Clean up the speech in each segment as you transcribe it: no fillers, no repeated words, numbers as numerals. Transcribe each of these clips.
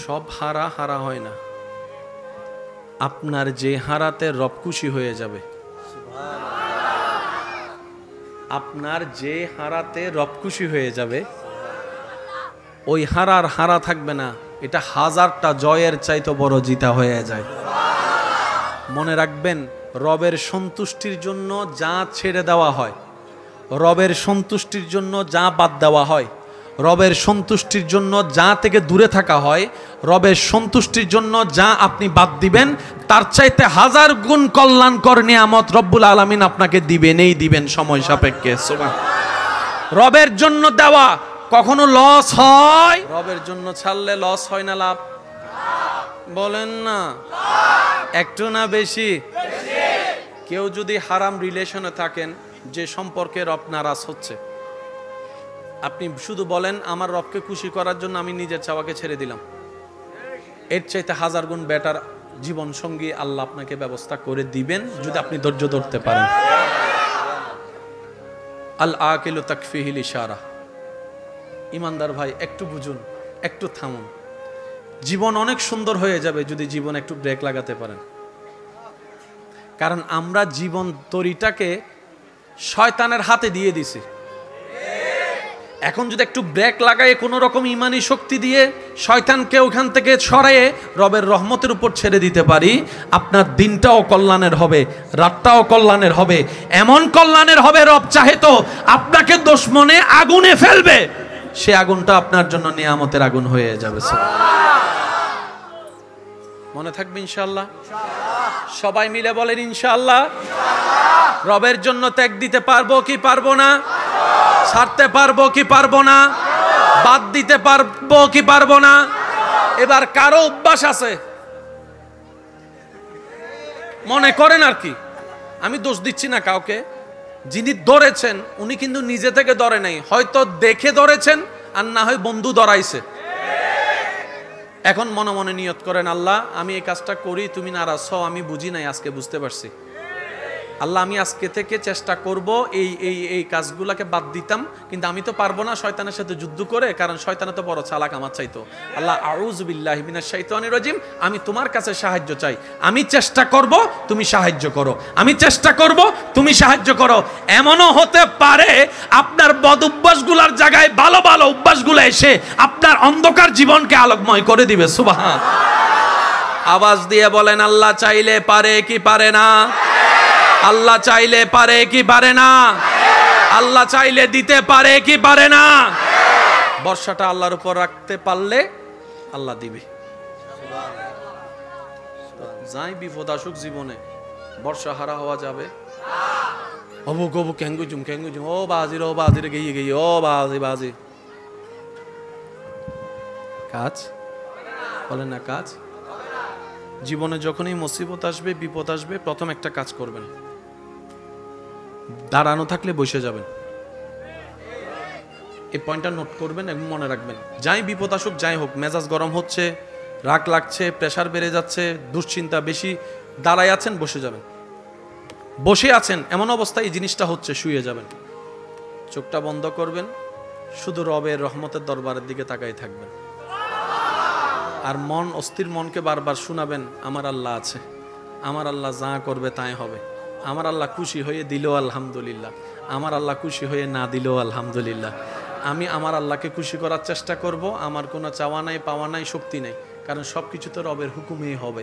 সব হারা হারা হয় না। আপনার যে হারাতে রব খুশি হয়ে যাবে, আপনার যে হারাতে রব খুশি হয়ে যাবে, ওই হারার হারা থাকবে না। এটা হাজারটা জয়ের চাইতে বড় জিতা হয়ে যায়। মনে রাখবেন, রবের সন্তুষ্টির জন্য যা ছেড়ে দেওয়া হয়, রবের সন্তুষ্টির জন্য যা বাদ দেওয়া হয়, রবের সন্তুষ্টির জন্য যা থেকে দূরে থাকা হয়, রবের সন্তুষ্টির জন্য যা আপনি বাদ দিবেন, তার চাইতে হাজার গুণ কল্যাণকর নিয়ামত রব্বুল আলামিন আপনাকে দিবেনই দিবেন সময় সাপেক্ষে। রবের জন্য দেওয়া কখনো লস হয়? রবের জন্য ছাড়লে লস হয় না লাভ? বলেন না, একটু না বেশি? কেউ যদি হারাম রিলেশনে থাকেন, যে সম্পর্কে রব নারাজ হচ্ছে, আপনি শুধু বলেন আমার রবকে খুশি করার জন্য আমি নিজের চাওয়াকে ছেড়ে দিলাম, এর চাইতে হাজার গুণ বেটার জীবন সঙ্গী আল্লাহ আপনাকে ব্যবস্থা করে দিবেন যদি আপনি ধৈর্য ধরতে পারেন। আল আকিলু তাকফিহিল ইশারা। ইমানদার ভাই, একটু বুঝুন, একটু থামুন। জীবন অনেক সুন্দর হয়ে যাবে যদি জীবন একটু ব্রেক লাগাতে পারেন। কারণ আমরা জীবন তরিটাকে শয়তানের হাতে দিয়ে দিছি। এখন যদি একটু ব্রেক লাগায় কোনো রকম ইমানি শক্তি দিয়ে শয়তানকে ওখান থেকে সরায়ে রবের রহমতের উপর ছেড়ে দিতে পারি, আপনার দিনটাও কল্যাণের হবে, রাতটাও কল্যাণের হবে। এমন কল্যাণের হবে, রব চাহে তো আপনাকে দুশমনে আগুনে ফেলবে, সে আগুনটা আপনার জন্য নিয়ামতের আগুন হয়ে যাবে। মনে থাকবে ইনশাআল্লাহ? সবাই মিলে বলেন ইনশাআল্লাহ। রবের জন্য ত্যাগ দিতে পারবো কি পারবো না? ছাড়তে পারবো কি পারবো না? বাদ দিতে পারবো কি পারবো না? এবার কারো অভ্যাস আছে, মনে করেন আর কি, আমি দোষ দিচ্ছি না কাউকে, যিনি ধরেছেন উনি কিন্তু নিজে থেকে ধরে নাই, হয়তো দেখে ধরেছেন আর না হয় বন্ধু ধরাইছে। এখন মনে মনে নিয়ত করেন, আল্লাহ আমি এই কাজটা করি, তুমি নারাজ হও, আমি বুঝি নাই, আজকে বুঝতে পারছি। আল্লাহ আমি আজকে থেকে চেষ্টা করব এই এই এই কাজগুলোকে বাদ দিতাম, কিন্তু আমি তো পারবো না শয়তানের সাথে যুদ্ধ করে, কারণ শয়তানে তো বড় চালাক আমার চাইতো। আল্লাহ আউযু বিল্লাহি মিনাশ শাইতানির রাজিম, আমি তোমার কাছে সাহায্য চাই, আমি চেষ্টা করব, তুমি সাহায্য করো, আমি চেষ্টা করব, তুমি সাহায্য করো। এমনও হতে পারে আপনার বদ অভ্যাসগুলোর জায়গায় ভালো ভালো অভ্যাসগুলো এসে আপনার অন্ধকার জীবনকে আলোকময় করে দিবে। সুবহান। আওয়াজ দিয়ে বলেন, আল্লাহ চাইলে পারে কি পারে না? আল্লাহ চাইলে পারে কি পারে না? আল্লাহ চাইলে দিতে পারে কি পারে না? বর্ষাটা আল্লাহর উপর রাখতে পারলে আল্লাহ দিবে। যাই বিপদ আসুক জীবনে, বর্ষা হারা হওয়া যাবে? হবু গবু ক্যাঙ্গুজুম ক্যাঙ্গুজুম, ও বাজির, ও বাজির গিয়ে গিয়ে, ও বাজি বাজি। কাজ বলেন না, কাজ। জীবনে যখনই মুসিবত আসবে, বিপদ আসবে, প্রথম একটা কাজ করবেন, দাঁড়ানো থাকলে বসে যাবেন। এই পয়েন্টটা নোট করবেন এবং মনে রাখবেন, যাই বিপদ আসুক, যাই হোক, মেজাজ গরম হচ্ছে, রাগ লাগছে, প্রেশার বেড়ে যাচ্ছে, দুশ্চিন্তা বেশি, দাঁড়ায় আছেন, বসে যাবেন। বসে আছেন এমন অবস্থায় এই জিনিসটা হচ্ছে, শুয়ে যাবেন, চোখটা বন্ধ করবেন, শুধু রবের রহমতের দরবারের দিকে তাকাই থাকবেন। আর মন, অস্থির মনকে বারবার শোনাবেন, আমার আল্লাহ আছে, আমার আল্লাহ যা করবে তাই হবে, আমার আল্লাহ খুশি হয়ে দিল আলহামদুলিল্লাহ, আমার আল্লাহ খুশি হয়ে না দিল আলহামদুলিল্লাহ। আমি আমার আল্লাহকে খুশি করার চেষ্টা করব, আমার কোনো চাওয়া নাই, পাওয়া নাই, শক্তি নাই, কারণ সব কিছু তো রবের হুকুমেই হবে।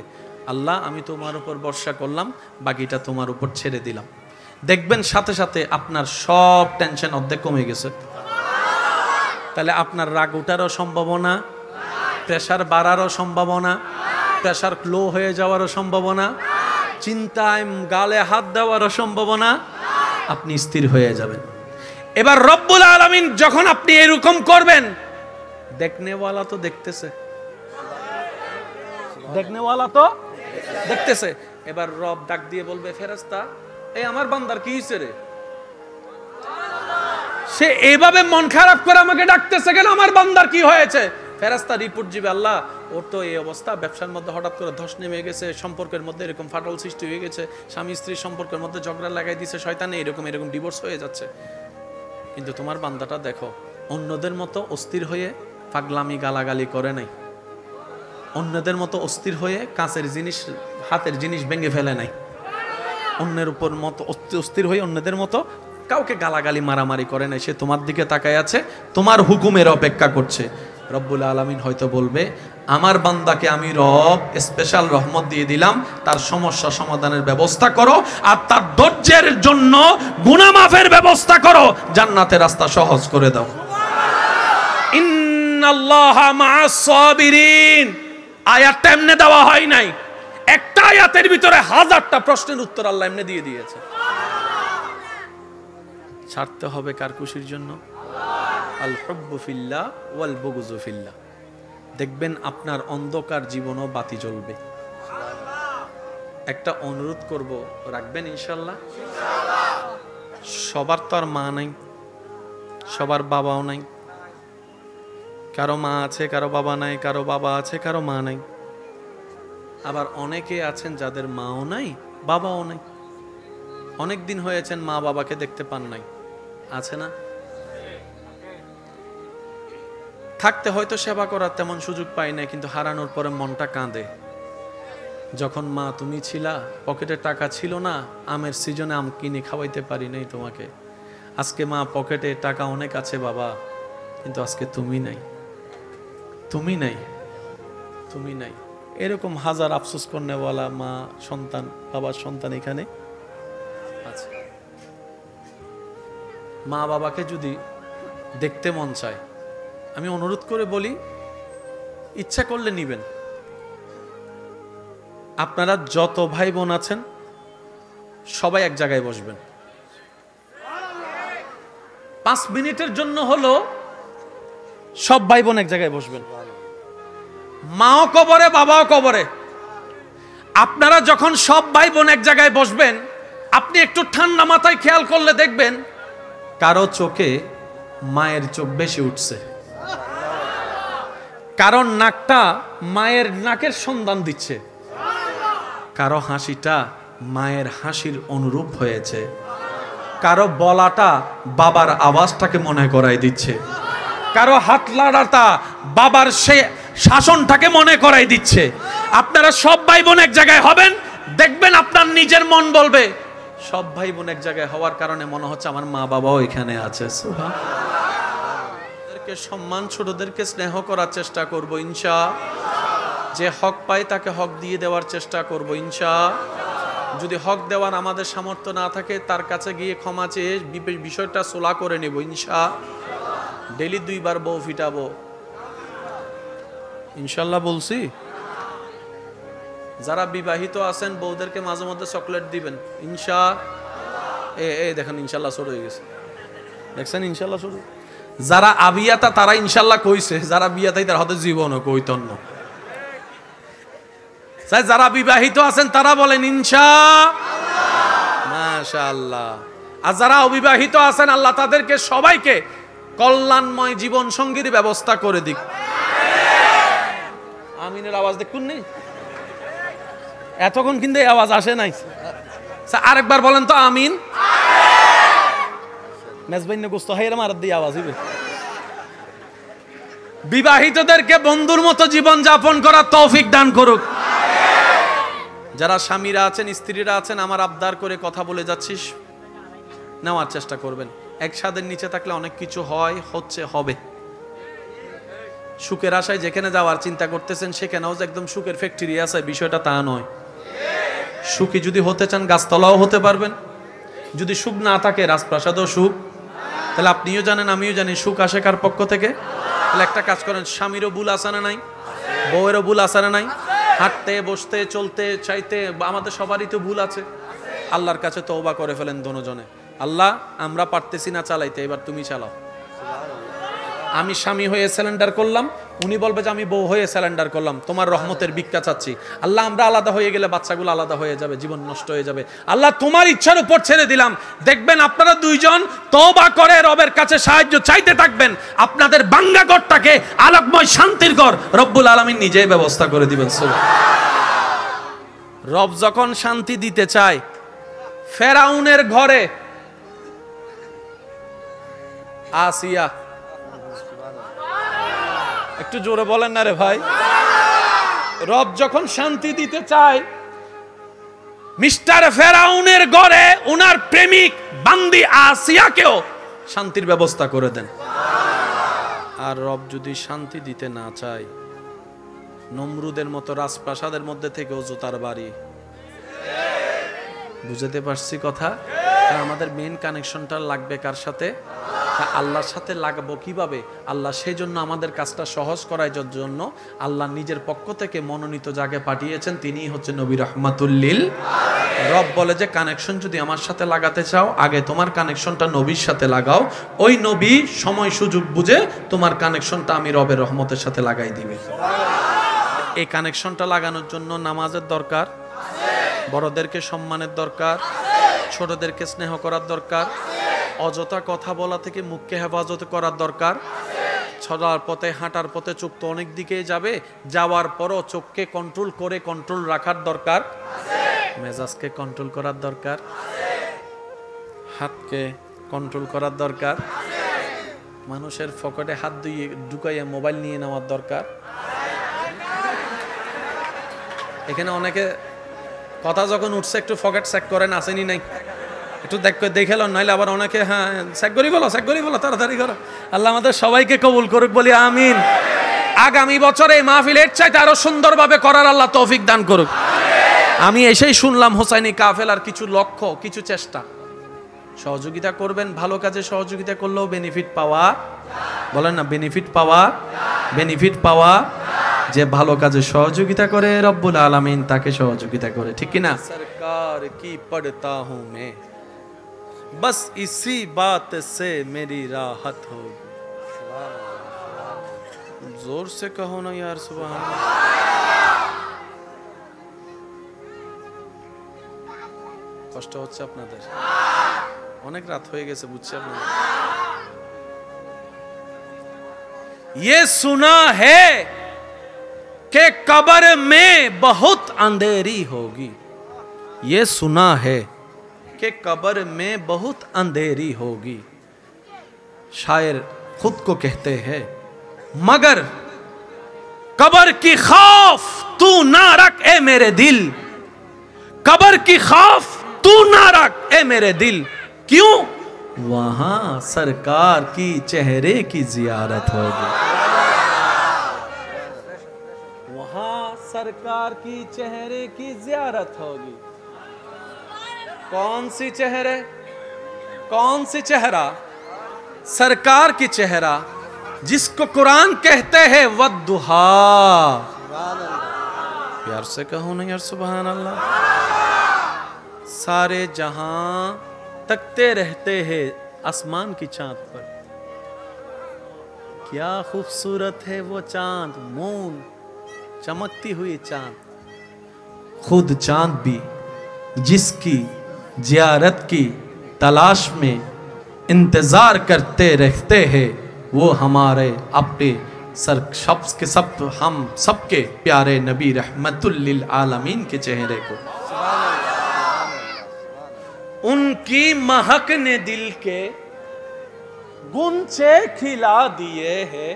আল্লাহ আমি তোমার উপর ভরসা করলাম, বাকিটা তোমার উপর ছেড়ে দিলাম। দেখবেন সাথে সাথে আপনার সব টেনশন অর্ধেক কমে গেছে। তাহলে আপনার রাগ ওঠারও সম্ভাবনা, প্রেশার বাড়ারও সম্ভাবনা, প্রেশার লো হয়ে যাওয়ারও সম্ভাবনা, চিন্তায় গালে হাত দেওয়ারও সম্ভাবনা, আপনি স্থির হয়ে যাবেন। এবার রব্বুল আলামিন যখন আপনি এরকম করবেন, দেখনেওয়ালা তো দেখতেছে, দেখনেওয়ালা তো দেখতেছে। এবার রব ডাক দিয়ে বলবে, ফেরেশতা এই আমার বান্দার কি হইছে রে? সে এইভাবে মন খারাপ করে আমাকে ডাকতেছে কেন? আমার বান্দার কি হয়েছে? ফেরেশতা রিপোর্ট দিবে, আল্লাহ ওর তো এই অবস্থা, ব্যবসার মধ্যে হঠাৎ করে ধস নেমে গেছে, সম্পর্কের মধ্যে এরকম ফাটল সৃষ্টি হয়ে গেছে, স্বামী স্ত্রীর সম্পর্কের মধ্যে ঝগড়া লাগাই দিছে শয়তানে, এরকম এরকম ডিভোর্স হয়ে যাচ্ছে। কিন্তু তোমার বান্দাটা দেখো, অন্যদের মতো অস্থির হয়ে পাগলামি গালাগালি করে নাই, অন্যদের মতো অস্থির হয়ে কাঁচের জিনিস, হাতের জিনিস ভেঙে ফেলে নাই। অন্যের উপর মতো অস্থির হয়ে অন্যদের মতো কাউকে গালাগালি মারামারি করে নাই। সে তোমার দিকে তাকায় আছে, তোমার হুকুমের অপেক্ষা করছে। রব্বুল আলামিন হয়তো বলবে, আমার বান্দাকে আমি রব স্পেশাল রহমত দিয়ে দিলাম, তার সমস্যা সমাধানের ব্যবস্থা করো, আর তার ধৈর্যের জন্য গুনাহ মাফের ব্যবস্থা করো, জান্নাতের রাস্তা সহজ করে দাও। ইন্নাল্লাহা মা'আস সাবিরিন। আয়াতটা এমনি দেওয়া হয় নাই, একটা আয়াতের ভিতরে হাজারটা প্রশ্নের উত্তর আল্লাহ এমনি দিয়ে দিয়েছে। ছাড়তে হবে কার খুশির জন্য? আল হুব্বু ফিল্লাহ ওয়াল বুগযু ফিল্লাহ। দেখবেন আপনার অন্ধকার জীবনও বাতি জ্বলবে। একটা অনুরোধ করব, রাখবেন ইনশাআল্লাহ? সবার তো আর মা নাই, সবার বাবাও নাই। কারো মা আছে, কারো বাবা নাই, কারো বাবা আছে, কারো মা নাই। আবার অনেকে আছেন যাদের মাও নাই, বাবাও নাই। অনেক দিন হয়েছেন মা বাবাকে দেখতে পান নাই, আছে না? থাকতে হয়তো সেবা করার তেমন সুযোগ পাই নাই, কিন্তু হারানোর পরে মনটা কাঁদে। যখন মা তুমি ছিলা, পকেটে টাকা ছিল না, আমের সিজনে আম কিনে খাওয়াইতে পারি নাই তোমাকে। আজকে মা পকেটে টাকা অনেক আছে বাবা, কিন্তু আজকে তুমি নাই, তুমি নাই, তুমি নাই। এরকম হাজার আফসোস করনেওয়ালা মা সন্তান, বাবার সন্তান এখানে আছে। মা বাবাকে যদি দেখতে মন চায়, আমি অনুরোধ করে বলি, ইচ্ছা করলে নিবেন। আপনারা যত ভাই বোন আছেন সবাই এক জায়গায় বসবেন। 5 মিনিটের জন্য হলো সব ভাই বোন এক জায়গায় বসবেন। মাও কবরে, বাবাও কবরে। আপনারা যখন সব ভাই বোন এক জায়গায় বসবেন, আপনি একটু ঠান্ডা মাথায় খেয়াল করলে দেখবেন কারো চোখে মায়ের চোখ বেশি উঠছে, কারণ নাকটা মায়ের নাকের সন্ধান দিচ্ছে, কারো হাসিটা মায়ের হাসির অনুরূপ হয়েছে, কারো বলাটা বাবার আওয়াজটাকে মনে করাই দিচ্ছে, কারো হাত লাড়াটা বাবার সে শাসনটাকে মনে করাই দিচ্ছে। আপনারা সব ভাই বোন এক জায়গায় হবেন, দেখবেন আপনার নিজের মন বলবে, সব ভাই বোন এক জায়গায় হওয়ার কারণে মনে হচ্ছে আমার মা বাবাও এখানে আছে। সম্মান, ছোটদেরকে স্নেহ করার চেষ্টা করব ইনশাআল্লাহ। যে হক পায় তাকে হক দিয়ে দেওয়ার চেষ্টা করব ইনশাআল্লাহ। যদি হক দেওয়ার আমাদের সামর্থ্য না থাকে, তার কাছে গিয়ে ক্ষমা চেয়ে বিষয়টা সোলা করে নেব ইনশাআল্লাহ। ডেলি 2 বার বউ ফিটাবো ইনশাআল্লাহ বলছি। যারা বিবাহিত আছেন বউদেরকে মাঝে মধ্যে চকলেট দিবেন ইনশাআল্লাহ। এই দেখেন ইনশাআল্লাহ শুরু হয়ে গেছে, দেখছেন ইনশাআল্লাহ শুরু। যারা আবিয়াতা তারা ইনশাআল্লাহ কইছে, যারা বিয়াতাই তার হয়তো জীবনও কইতন্ন। যারা বিবাহিত আছেন তারা বলেন ইনশাআল্লাহ, মাশাআল্লাহ। আর যারা অবিবাহিত আছেন আল্লাহ তাদেরকে সবাইকে কল্যাণময় জীবন সঙ্গীর ব্যবস্থা করে দিক। আমিনের আওয়াজ দেখুন নি, এতক্ষণ কিন্তু এই আওয়াজ আসে নাই। আরেকবার বলেন তো আমিন। বিবাহিতদেরকে বন্ধুর মতো জীবন যাপন করার তৌফিক দান করুক। যারা স্বামীরা আছেন, স্ত্রীরা আছেন, আমার আবদার করে কথা বলে যাচ্ছিস, নেওয়ার চেষ্টা করবেন। এক ছাদের নিচে থাকলে অনেক কিছু হয়, হচ্ছে, হবে। সুখের আশায় যেখানে যাওয়ার চিন্তা করতেছেন সেখানেও যে একদম সুখের ফ্যাক্টরি আছে বিষয়টা তা নয়। সুখী যদি হতে চান গাছতলাও হতে পারবেন, যদি সুখ না থাকে রাজপ্রাসাদও সুখ। তাহলে আপনিও জানেন আমিও জানি সুখ আসে কার পক্ষ থেকে। তাহলে একটা কাজ করেন, স্বামীরও ভুল আছে না নাই, বউয়েরও ভুল আছে না নাই, হাঁটতে বসতে চলতে চাইতে আমাদের সবারই তো ভুল আছে। আল্লাহর কাছে তওবা করে ফেলেন দোনোজনে, আল্লাহ আমরা পারতেছি না চালাইতে, এবার তুমি চালাও। আমি স্বামী হয়ে স্যালেন্ডার করলাম, উনি বলবে যে আমি বউ হয়ে স্যালেন্ডার করলাম, তোমার রহমতের ভিক্ষা চাচ্ছি। আল্লাহ আমরা আলাদা হয়ে গেলে বাচ্চাগুলো আলাদা হয়ে যাবে, জীবন নষ্ট হয়ে যাবে। আল্লাহ তোমার ইচ্ছার উপর ছেড়ে দিলাম। দেখবেন আপনারা দুইজন তওবা করে রবের কাছে সাহায্য চাইতে থাকবেন, আপনাদের বাঙ্গা ঘরটাকে আলোকময় শান্তির ঘর রব্বুল আলামিন নিজেই ব্যবস্থা করে দিবেন। রব যখন শান্তি দিতে চায়, ফেরাউনের ঘরে আসিয়া, একটু জোরে বলেন না রে ভাই, রব যখন শান্তি দিতে চায়, মিস্টার ফেরাউনের ঘরে উনার প্রেমিক বান্দি আসিয়াকেও শান্তির ব্যবস্থা করে দেন। আর রব যদি শান্তি দিতে না চায়, নমরুদের মতো রাজপ্রাসাদের মধ্যে থেকেও জুতার বাড়ি। বুঝতে পারছি কথা? আমাদের মেইন কানেকশনটা লাগবে কার সাথে? আল্লাহর সাথে লাগাবো কিভাবে? আল্লাহ সেই জন্য আমাদের কাজটা সহজ করার জন্য আল্লাহ নিজের পক্ষ থেকে মনোনীত জায়গায় পাঠিয়েছেন, তিনি হচ্ছে নবী রাহমাতুল লিল। রব বলে যে কানেকশন যদি আমার সাথে লাগাতে চাও, আগে তোমার কানেকশনটা নবীর সাথে লাগাও, ওই নবী সময় সুযোগ বুঝে তোমার কানেকশনটা আমি রবের রহমতের সাথে লাগাই দিবে। এই কানেকশনটা লাগানোর জন্য নামাজের দরকার, বড়দেরকে সম্মানের দরকার, ছোটদেরকে স্নেহ করার দরকার, অযথা কথা বলা থেকে মুখকে হেফাজত করার দরকার। চলার পথে, হাঁটার পথে চোখ তো অনেক দিকেই যাবে, যাওয়ার পরও চোখকে কন্ট্রোল করে কন্ট্রোল রাখার দরকার, মেজাজকে কন্ট্রোল করার দরকার, হাতকে কন্ট্রোল করার দরকার, মানুষের পকেটে হাত দিয়ে ঢুকাইয়া মোবাইল নিয়ে নেওয়ার দরকার। এখানে অনেকে কথা যখন উঠছে একটু পকেট চেক করেন, আসেনি নাই একটু দেখে লন, নাইলে আবার অনেকে হ্যাঁ চেক করি বলো তাড়াতাড়ি করো। আল্লাহ আমাদের সবাইকে কবুল করুক, বলি আমিন। আগামী বছরে এই মাহফিলের চাইতে আরো সুন্দরভাবে করার আল্লাহ তৌফিক দান করুক। আমি এসেই শুনলাম হোসাইনি কাফেলার কিছু লক্ষ্য, কিছু চেষ্টা। সহযোগিতা করবেন, ভালো কাজে সহযোগিতা করলেও বেনিফিট পাওয়া, বলেন না বেনিফিট পাওয়া, যে ভালো কাজে সহযোগিতা করে রব্বুল আলামিন তাকে সহযোগিতা করে, ঠিক কি না? সরকার কি পড়তা হুঁ मैं, बस इसी बात से मेरी राहत होगी। जोर से कहो ना यार सुभान अल्लाह। কষ্ট হচ্ছে আপনাদের? অনেক রাত হয়ে গেছে বুঝছি আপনাদের। ये सुना है कि कब्र में बहुत अंधेरी होगी, ये सुना है कि कब्र में बहुत अंधेरी होगी। शायर खुद को कहते हैं मगर कब्र की खौफ तू ना रख ए मेरे दिल, कब्र की खौफ तू ना रख ए मेरे दिल, क्यों? वहां सरकार की चेहरे की जियारत होगी, वहां सरकार की चेहरे की जियारत होगी। कौन सी चेहरे, कौन सी चेहरा? सरकार की चेहरा, जिसको कुरान कहते हैं वद्दुहा। प्यार से कहो ना यार सुभान अल्लाह। सारे जहां तकते रहते हैं आसमान की चांद पर, क्या खूबसूरत है वो चांद, मून चमकती हुई चांद। खुद चांद भी जिसकी जियारत की तलाश में इंतजार करते रहते हैं, वो हमारे अपने हम सबके प्यारे नबी रहमतुल लिल आलमीन के चेहरे को, उनकी महक ने दिल के गुंचे खिला दिए हैं,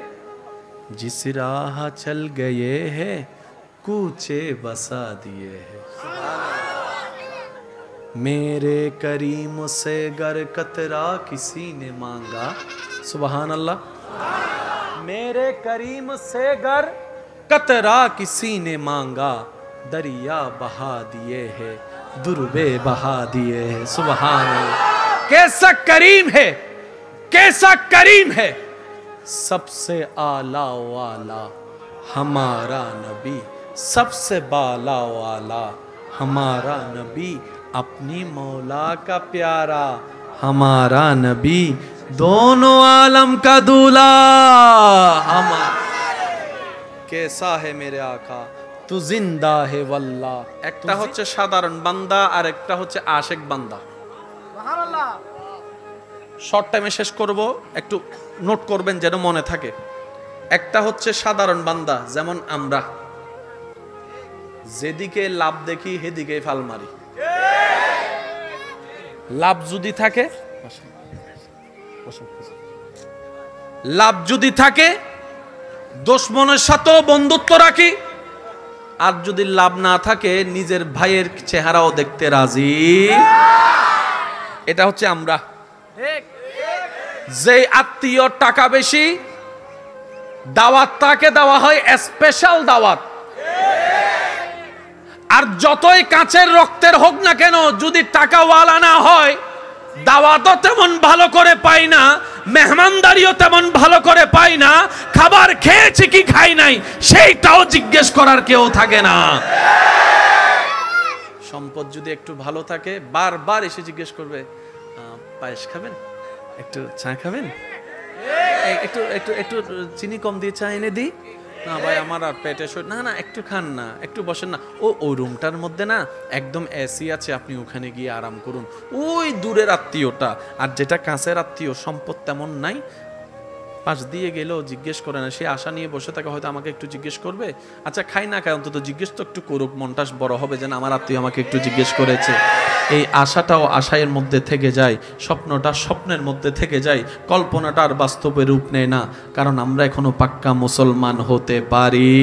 जिस राह चल गए हैं कूचे बसा दिए हैं। मेरे करीम से गर कतरा किसी ने मांगा, सुभान अल्लाह। मेरे करीम से गर कतरा किसी ने मांगा, दरिया बहा दिए हैं दुर्बे बहा दिए हैं, सुभान अल्लाह। कैसा करीम है, कैसा करीम है, सबसे आला वाला हमारा नबी, सबसे बाला वाला हमारा नबी, अपनी मौला का प्यारा हमारा नबी, दोनों आलम का दूल्हा हमारा। कैसा है मेरे आका तू जिंदा है वल्लाह। একটা হচ্ছে সাধারণ বান্দা আর একটা হচ্ছে আশিক বান্দা। সুবহানাল্লাহ। শর্ট টাইমে শেষ করব, একটু নোট করবেন যেন মনে থাকে। একটা হচ্ছে সাধারণ বান্দা, যেমন আমরা যেদিকে লাভ দেখি সেদিকে ফাল মারি। লাভ যদি থাকে, লাভ যদি থাকে দুশমনের সাথেও বন্ধুত্ব রাখি, আর যদি লাভ না থাকে নিজের ভাইয়ের চেহারাও দেখতে রাজি। এটা হচ্ছে আমরা। যে আত্মীয় টাকা বেশি, দাওয়াত তাকে দেওয়া হয় স্পেশাল দাওয়াত। আর যতই কাঁচের রক্তের হোক না কেন, যদি টাকাওয়ালা না হয়, দাওয়াতও তেমন ভালো করে পাই না, মেহমানদারিও তেমন ভালো করে পাই না, খাবার খেয়েছি কি খাই নাই সেইটাও জিজ্ঞেস করার কেউ থাকে না। সম্পদ যদি একটু ভালো থাকে, বারবার এসে জিজ্ঞেস করবে, পায়েস খাবেন, একটু চা খাবেন, একটু একটু একটু চিনি কম দিয়ে চা এনে দিই, না ভাই আমার আর পেটে না না একটু খান না, একটু বসেন না, ওই রুমটার মধ্যে না একদম এসি আছে, আপনি ওখানে গিয়ে আরাম করুন। ওই দূরের আত্মীয়টা। আর যেটা কাছের আত্মীয়, সম্পদ তেমন নাই, পাশ দিয়ে গেলেও জিজ্ঞেস করে না, সে আশা নিয়ে বসে থাকে হয়তো আমাকে একটু জিজ্ঞেস করবে, আচ্ছা খাই না খাই অন্তত জিজ্ঞেস তো একটু করুক, মনটা বড় হবে যেন আমার আত্মীয় আমাকে একটু জিজ্ঞেস করেছে। এই আশাটাও আশায়ের মধ্যে থেকে যায়, স্বপ্নটা স্বপ্নের মধ্যে থেকে যায়, কল্পনাটা আর বাস্তবে রূপ নেয় না, কারণ আমরা এখনো পাক্কা মুসলমান হতে পারি।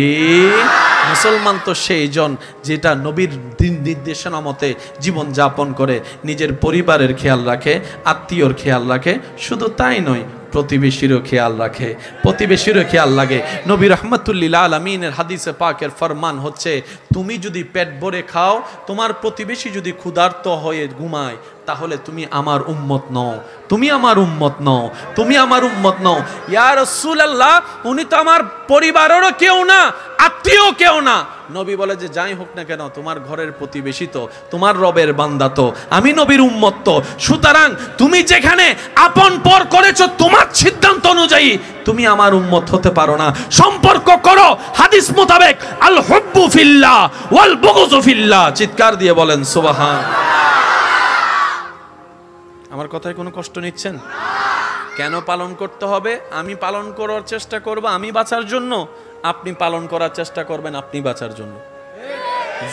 মুসলমান তো সেই জন যেটা নবীর দিন নির্দেশনা মতে জীবন যাপন করে, নিজের পরিবারের খেয়াল রাখে, আত্মীয়র খেয়াল রাখে, শুধু তাই নয় প্রতিবেশীরও খেয়াল রাখে, প্রতিবেশীরও খেয়াল লাগে। নবী রাহমাতুল্লিল আলামিনের হাদিসে পাকের ফরমান হচ্ছে, তুমি যদি পেট ভরে খাও, তোমার প্রতিবেশী যদি ক্ষুধার্ত হয়ে ঘুমায়, তাহলে তুমি আমার উম্মত নও, তুমি আমার উম্মত নও, তুমি আমার উম্মত নও। ইয়া রাসূলুল্লাহ, উনি তো আমার পরিবারেরও কেউ না, আত্মীয় কেউ না। নবী বলে যে যাই হোক না কেন, তোমার ঘরের প্রতিবেশী তো, তোমার রবের বান্দা তো, আমি নবীর উম্মত তো, সুতরাং তুমি যেখানে আপন পর করেছো তোমার সিদ্ধান্ত অনুযায়ী তুমি আমার উম্মত হতে পারো না। সম্পর্ক করো হাদিস মোতাবেক, আল হুব্বু ফিল্লাহ ওয়াল বুগযু ফিল্লাহ। চিৎকার দিয়ে বলেন সুবহান। আমার কথায় কোনো কষ্ট নিচ্ছেন? কেন পালন করতে হবে? আমি পালন করার চেষ্টা করব আমি বাঁচার জন্য, আপনি পালন করার চেষ্টা করবেন আপনি বাঁচার জন্য।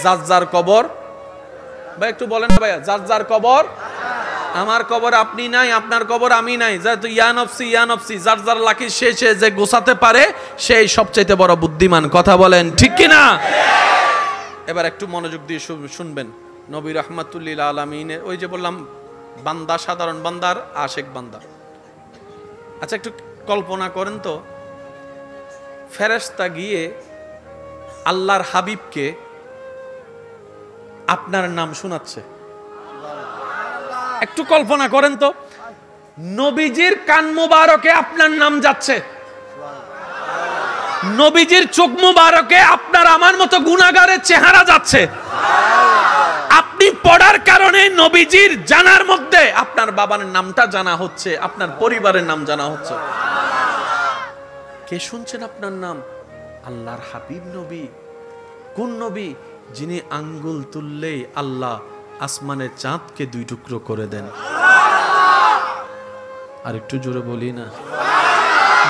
যার যার কবর, ভাই একটু বলেন না ভাইয়া, যার যার কবর, আমার কবর আপনি নাই, আপনার কবর আমি নাই, যেহেতু ইয়া নফসি ইয়া নফসি, যার যার লাকি সে যে গোছাতে পারে সেই সবচাইতে বড় বুদ্ধিমান। কথা বলেন ঠিক কি না? এবার একটু মনোযোগ দিয়ে শুনবেন। নবী রাহমাতুল্লিল আলামিনের ওই যে বললাম বান্দা, সাধারণ বান্দার আশেক বান্দা। আচ্ছা একটু কল্পনা করেন তো, ফেরেশতা গিয়ে আল্লাহর হাবিবকে আপনার নাম শোনাচ্ছে। একটু কল্পনা করেন তো, নবীজির কান মুবারকে আপনার নাম যাচ্ছে, নবীজির চোখ মুবারকে আপনার আমার মতো গুনাহগারের চেহারা যাচ্ছে। আপনি পড়ার কারণে নবীজির জানার মধ্যে আপনার বাবার নামটা জানা হচ্ছে, আপনার পরিবারের নাম জানা হচ্ছে। কে শুনছেন আপনার নাম? আল্লাহর হাবিব নবী। কোন নবী? যিনি আঙ্গুল তুললেই আল্লাহ আসমানের চাঁদকে দুই টুকরো করে দেন। আর একটু জোরে বলি না,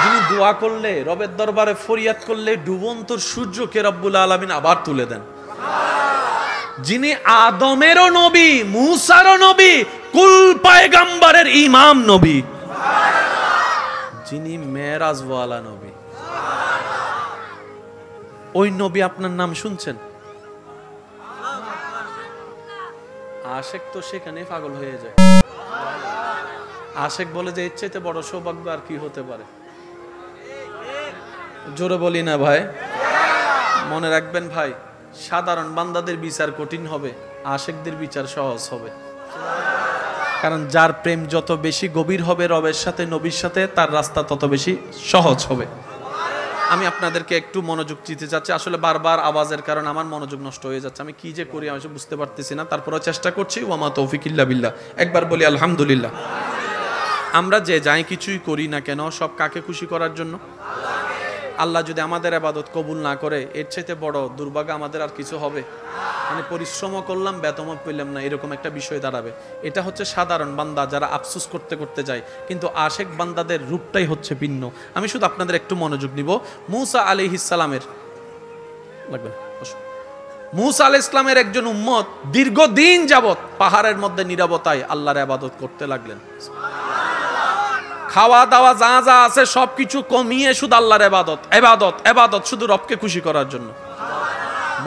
যিনি দোয়া করলে, রবের দরবারে ফরিয়াদ করলে ডুবন্ত সূর্যকে রব্বুল আলামিন আবার তুলে দেন। যিনি আদমেরও নবী, মূসারও নবী, কুল পয়গম্বরের ইমাম নবী, যিনি মেরাজওয়ালা নবী, ওই নবী আপনার নাম শুনছেন। আশেক তো সেখানে পাগল হয়ে যায়। আশেক বলে যে এর চাইতে বড় সৌভাগ্য আর কি হতে পারে? জোরে বলি না ভাই। মনে রাখবেন ভাই, সাধারণ বান্দাদের বিচার কঠিন হবে, আশেকদের বিচার সহজ হবে। কারণ যার প্রেম যত বেশি গভীর হবে রবের সাথে, নবীর সাথে, তার রাস্তা তত বেশি সহজ হবে। আমি আপনাদেরকে একটু মনোযোগ দিতে চাচ্ছি। আসলে বারবার আওয়াজের কারণে আমার মনোযোগ নষ্ট হয়ে যাচ্ছে। আমি কি যে করি আমি বুঝতে পারতেছি না, তারপরেও চেষ্টা করছি। ওয়ামা তৌফিক ইল্লা বিল্লাহ। একবার বলি আলহামদুলিল্লাহ। আমরা যে যাই কিছুই করি না কেন, সব কাকে খুশি করার জন্য? আল্লাহ যদি আমাদের ইবাদত কবুল না করে, এর চাইতে বড় দুর্ভাগ্য আমাদের আর কিছু হবে? মানে পরিশ্রম করলাম বেতন পেলাম না, এরকম একটা বিষয় দাঁড়াবে। এটা হচ্ছে সাধারণ বান্দা যারা আফসোস করতে করতে যায়, কিন্তু আশেক বান্দাদের রূপটাই হচ্ছে ভিন্ন। আমি শুধু আপনাদের একটু মনোযোগ নিব। মুসা আলাইহিস সালামের লাগবে না, মুসা আলাইহিস সালামের একজন উম্মত দীর্ঘদিন যাবত পাহাড়ের মধ্যে নীরবতায় আল্লাহর ইবাদত করতে লাগলেন। খাওয়া দাওয়া যা যা আছে সবকিছু কমিয়ে শুধু আল্লাহর ইবাদত, ইবাদত, ইবাদত, শুধু রবকে খুশি করার জন্য।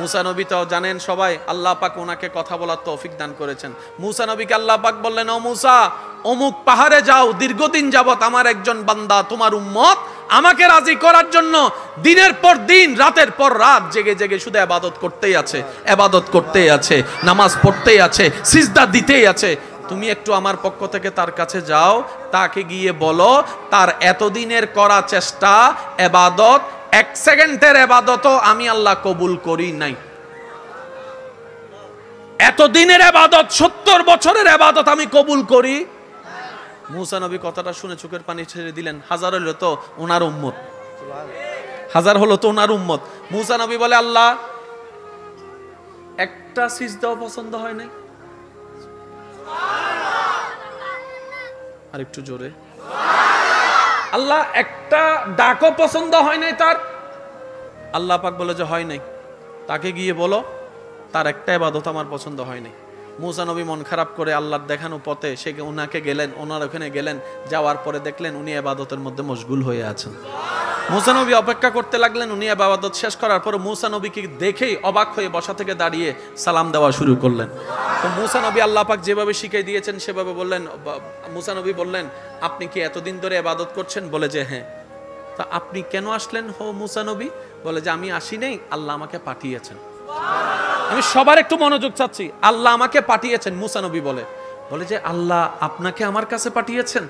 মুসা নবী তো জানেন সবাই, আল্লাহ পাক ওনাকে কথা বলার তৌফিক দান করেছেন। মুসা নবীকে আল্লাহ পাক বললেন, ও মুসা, অমুক পাহাড়ে যাও, দীর্ঘদিন যাবত আমার একজন বান্দা তোমার উম্মত আমাকে রাজি করার জন্য দিনের পর দিন রাতের পর রাত জেগে জেগে শুধু ইবাদত করতেই আছে, ইবাদত করতেই আছে, নামাজ পড়তেই আছে, সিজদা দিতেই আছে। তুমি একটু আমার পক্ষ থেকে তার কাছে যাও, তাকে গিয়ে বলো তার এতদিনের করা চেষ্টা ইবাদত, 1 সেকেন্ডের ইবাদতও আমি আল্লাহ কবুল করি নাই। এতদিনের ইবাদত, 70 বছরের ইবাদত আমি কবুল করি। মুসা নবী কথাটা শুনে চোখের পানি ছেড়ে দিলেন। হাজার হলো তো ওনার উম্মত, হাজার হলো তো ওনার উম্মত। মুসা নবী বলে, আল্লাহ একটা সিজদাও পছন্দ হয় নাই। আর একটু জোরে, আল্লাহ একটা ডাকও পছন্দ হয় নাই তার। আল্লাহ পাক বলে যে হয় নাই, তাকে গিয়ে বলো তার একটা ইবাদত আমার পছন্দ হয় নাই। মুসা নবী মন খারাপ করে আল্লাহর দেখানো পথে সে ওনাকে গেলেন, ওনার ওখানে গেলেন, যাওয়ার পরে দেখলেন উনি ইবাদতের মধ্যে মশগুল হয়ে আছেন। মুসা নবী অপেক্ষা করতে লাগলেন, উনি ইবাদত শেষ করার পর মুসা নবীকে দেখেই অবাক হয়ে বসা থেকে দাঁড়িয়ে সালাম দেওয়া শুরু করলেন। তো মুসা নবী আল্লাহ পাক যেভাবে শিখিয়ে দিয়েছেন সেভাবে বললেন। মুসা নবী বললেন, আপনি কি এতদিন ধরে ইবাদত করছেন? বলে যে হ্যাঁ। তা আপনি কেন আসলেন হো মুসা নবী? বলে যে আমি আসি নাই, আল্লাহ আমাকে পাঠিয়েছেন। আমি সবার একটু মনোযোগ চাচ্ছি, আল্লাহ আমাকে পাঠিয়েছেন। মুসা নবী বলে যে আল্লাহ আপনাকে আমার কাছে পাঠিয়েছেন?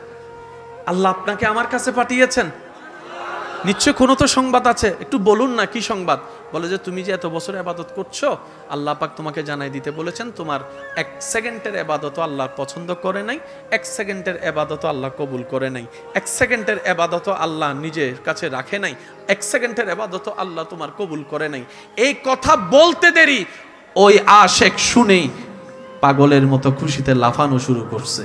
আল্লাহ আপনাকে আমার কাছে পাঠিয়েছেন? নিশ্চয় কোনো তো সংবাদ আছে, একটু বলুন না কি সংবাদ। বলে যে তুমি যে এত বছর ইবাদত করছো, আল্লাহ পাক তোমাকে জানাই দিতে বলেছেন তোমার 1 সেকেন্ডের ইবাদতও আল্লাহ পছন্দ করে নাই, 1 সেকেন্ডের ইবাদতও আল্লাহ কবুল করে নাই, 1 সেকেন্ডের ইবাদতও আল্লাহ নিজের কাছে রাখে নাই, 1 সেকেন্ডের ইবাদতও আল্লাহ তোমার কবুল করে নাই। এই কথা বলতে দেরি ওই আশেক শুনেই পাগলের মতো খুশিতে লাফানো শুরু করছে।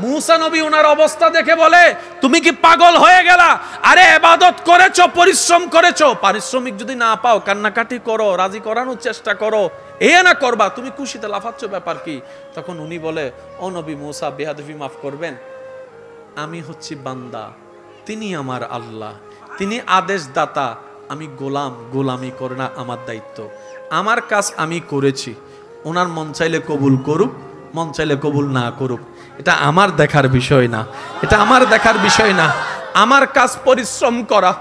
মুসা নবী ওনার অবস্থা দেখে বলে, তুমি কি পাগল হয়ে গেলা? আরে ইবাদত করেছো, পরিশ্রম করেছো, পারিশ্রমিক যদি না পাও কান্নাকাটি করো, রাজি করানোর চেষ্টা করো, এ না করবা, তুমি খুশিতে লাফাচ্ছ, ব্যাপার কি? তখন উনি বলে, ও নবী মুসা, বেয়াদবি মাফ করবেন, আমি হচ্ছি বান্দা, তিনি আমার আল্লাহ, তিনি আদেশদাতা, আমি গোলাম, গোলামি করে না আমার দায়িত্ব, আমার কাজ আমি করেছি, ওনার মন চাইলে কবুল করুক, মন চাইলে কবুল না করুক, এটা আমার দেখার বিষয় না, এটা আমার দেখার বিষয় না। আমার কাজ পরিশ্রম করা,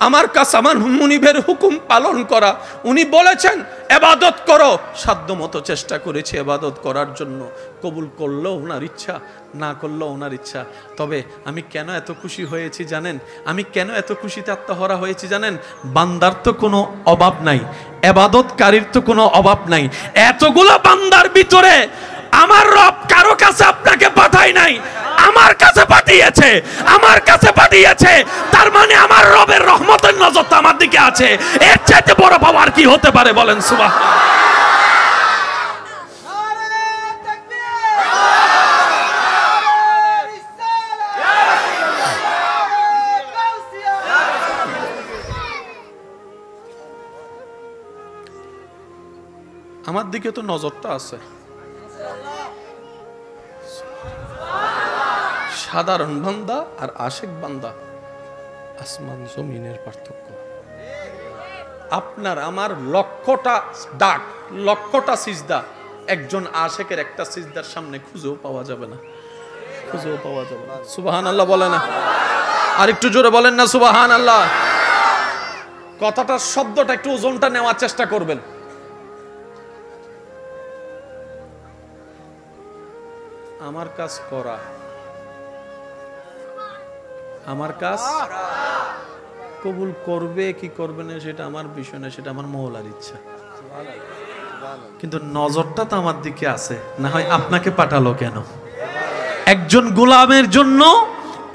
আমার কাজ আমার মুনিবের হুকুম পালন করা। উনি বলেছেন ইবাদত করো, সাধ্যমতো চেষ্টা করেছি ইবাদত করার জন্য, কবুল করলো ওনার ইচ্ছা, না করলো ওনার ইচ্ছা। তবে আমি কেন এত খুশি হয়েছি জানেন? আমি কেন এত খুশিতে আত্মহারা হয়েছি জানেন? বান্দার তো কোনো অভাব নাই, ইবাদতকারীর তো কোনো অভাব নাই। এতগুলো বান্দার ভিতরে আমার রব কারো কাছে আপনাকে পাঠায় নাই, আমার কাছে পাঠিয়েছে, আমার কাছে পাঠিয়েছে। তার মানে আমার রবের রহমতের নজরটা আমার দিকে আছে। এর চাইতে বড় পাওয়ার কি হতে পারে বলেন? সুবহানাল্লাহ। আমার দিকে তো নজরটা আছে। সাধারণ বান্দা আর আশেক বান্দা আসমান জমিনের পার্থক্য। আপনার আমার লক্ষটা ডাক, লক্ষটা সিজদা একজন আশেকের একটা সিজদার সামনে খুঁজেও পাওয়া যাবে না, খুঁজেও পাওয়া যাবে না। সুবহানাল্লাহ বলে না? আর একটু জোরে বলেন না সুবহানাল্লাহ। কথাটার শব্দটা একটু ওজনটা নেওয়ার চেষ্টা করবেন। আমার কাজ করা, আমার কাজ কবুল করবে কি করবে না সেটা আমার বিষয় না, সেটা আমার মওলার ইচ্ছা। কিন্তু নজরটা তো আমার দিকে আছে, না হয় আপনাকে পাঠালো কেন? একজন গোলামের জন্য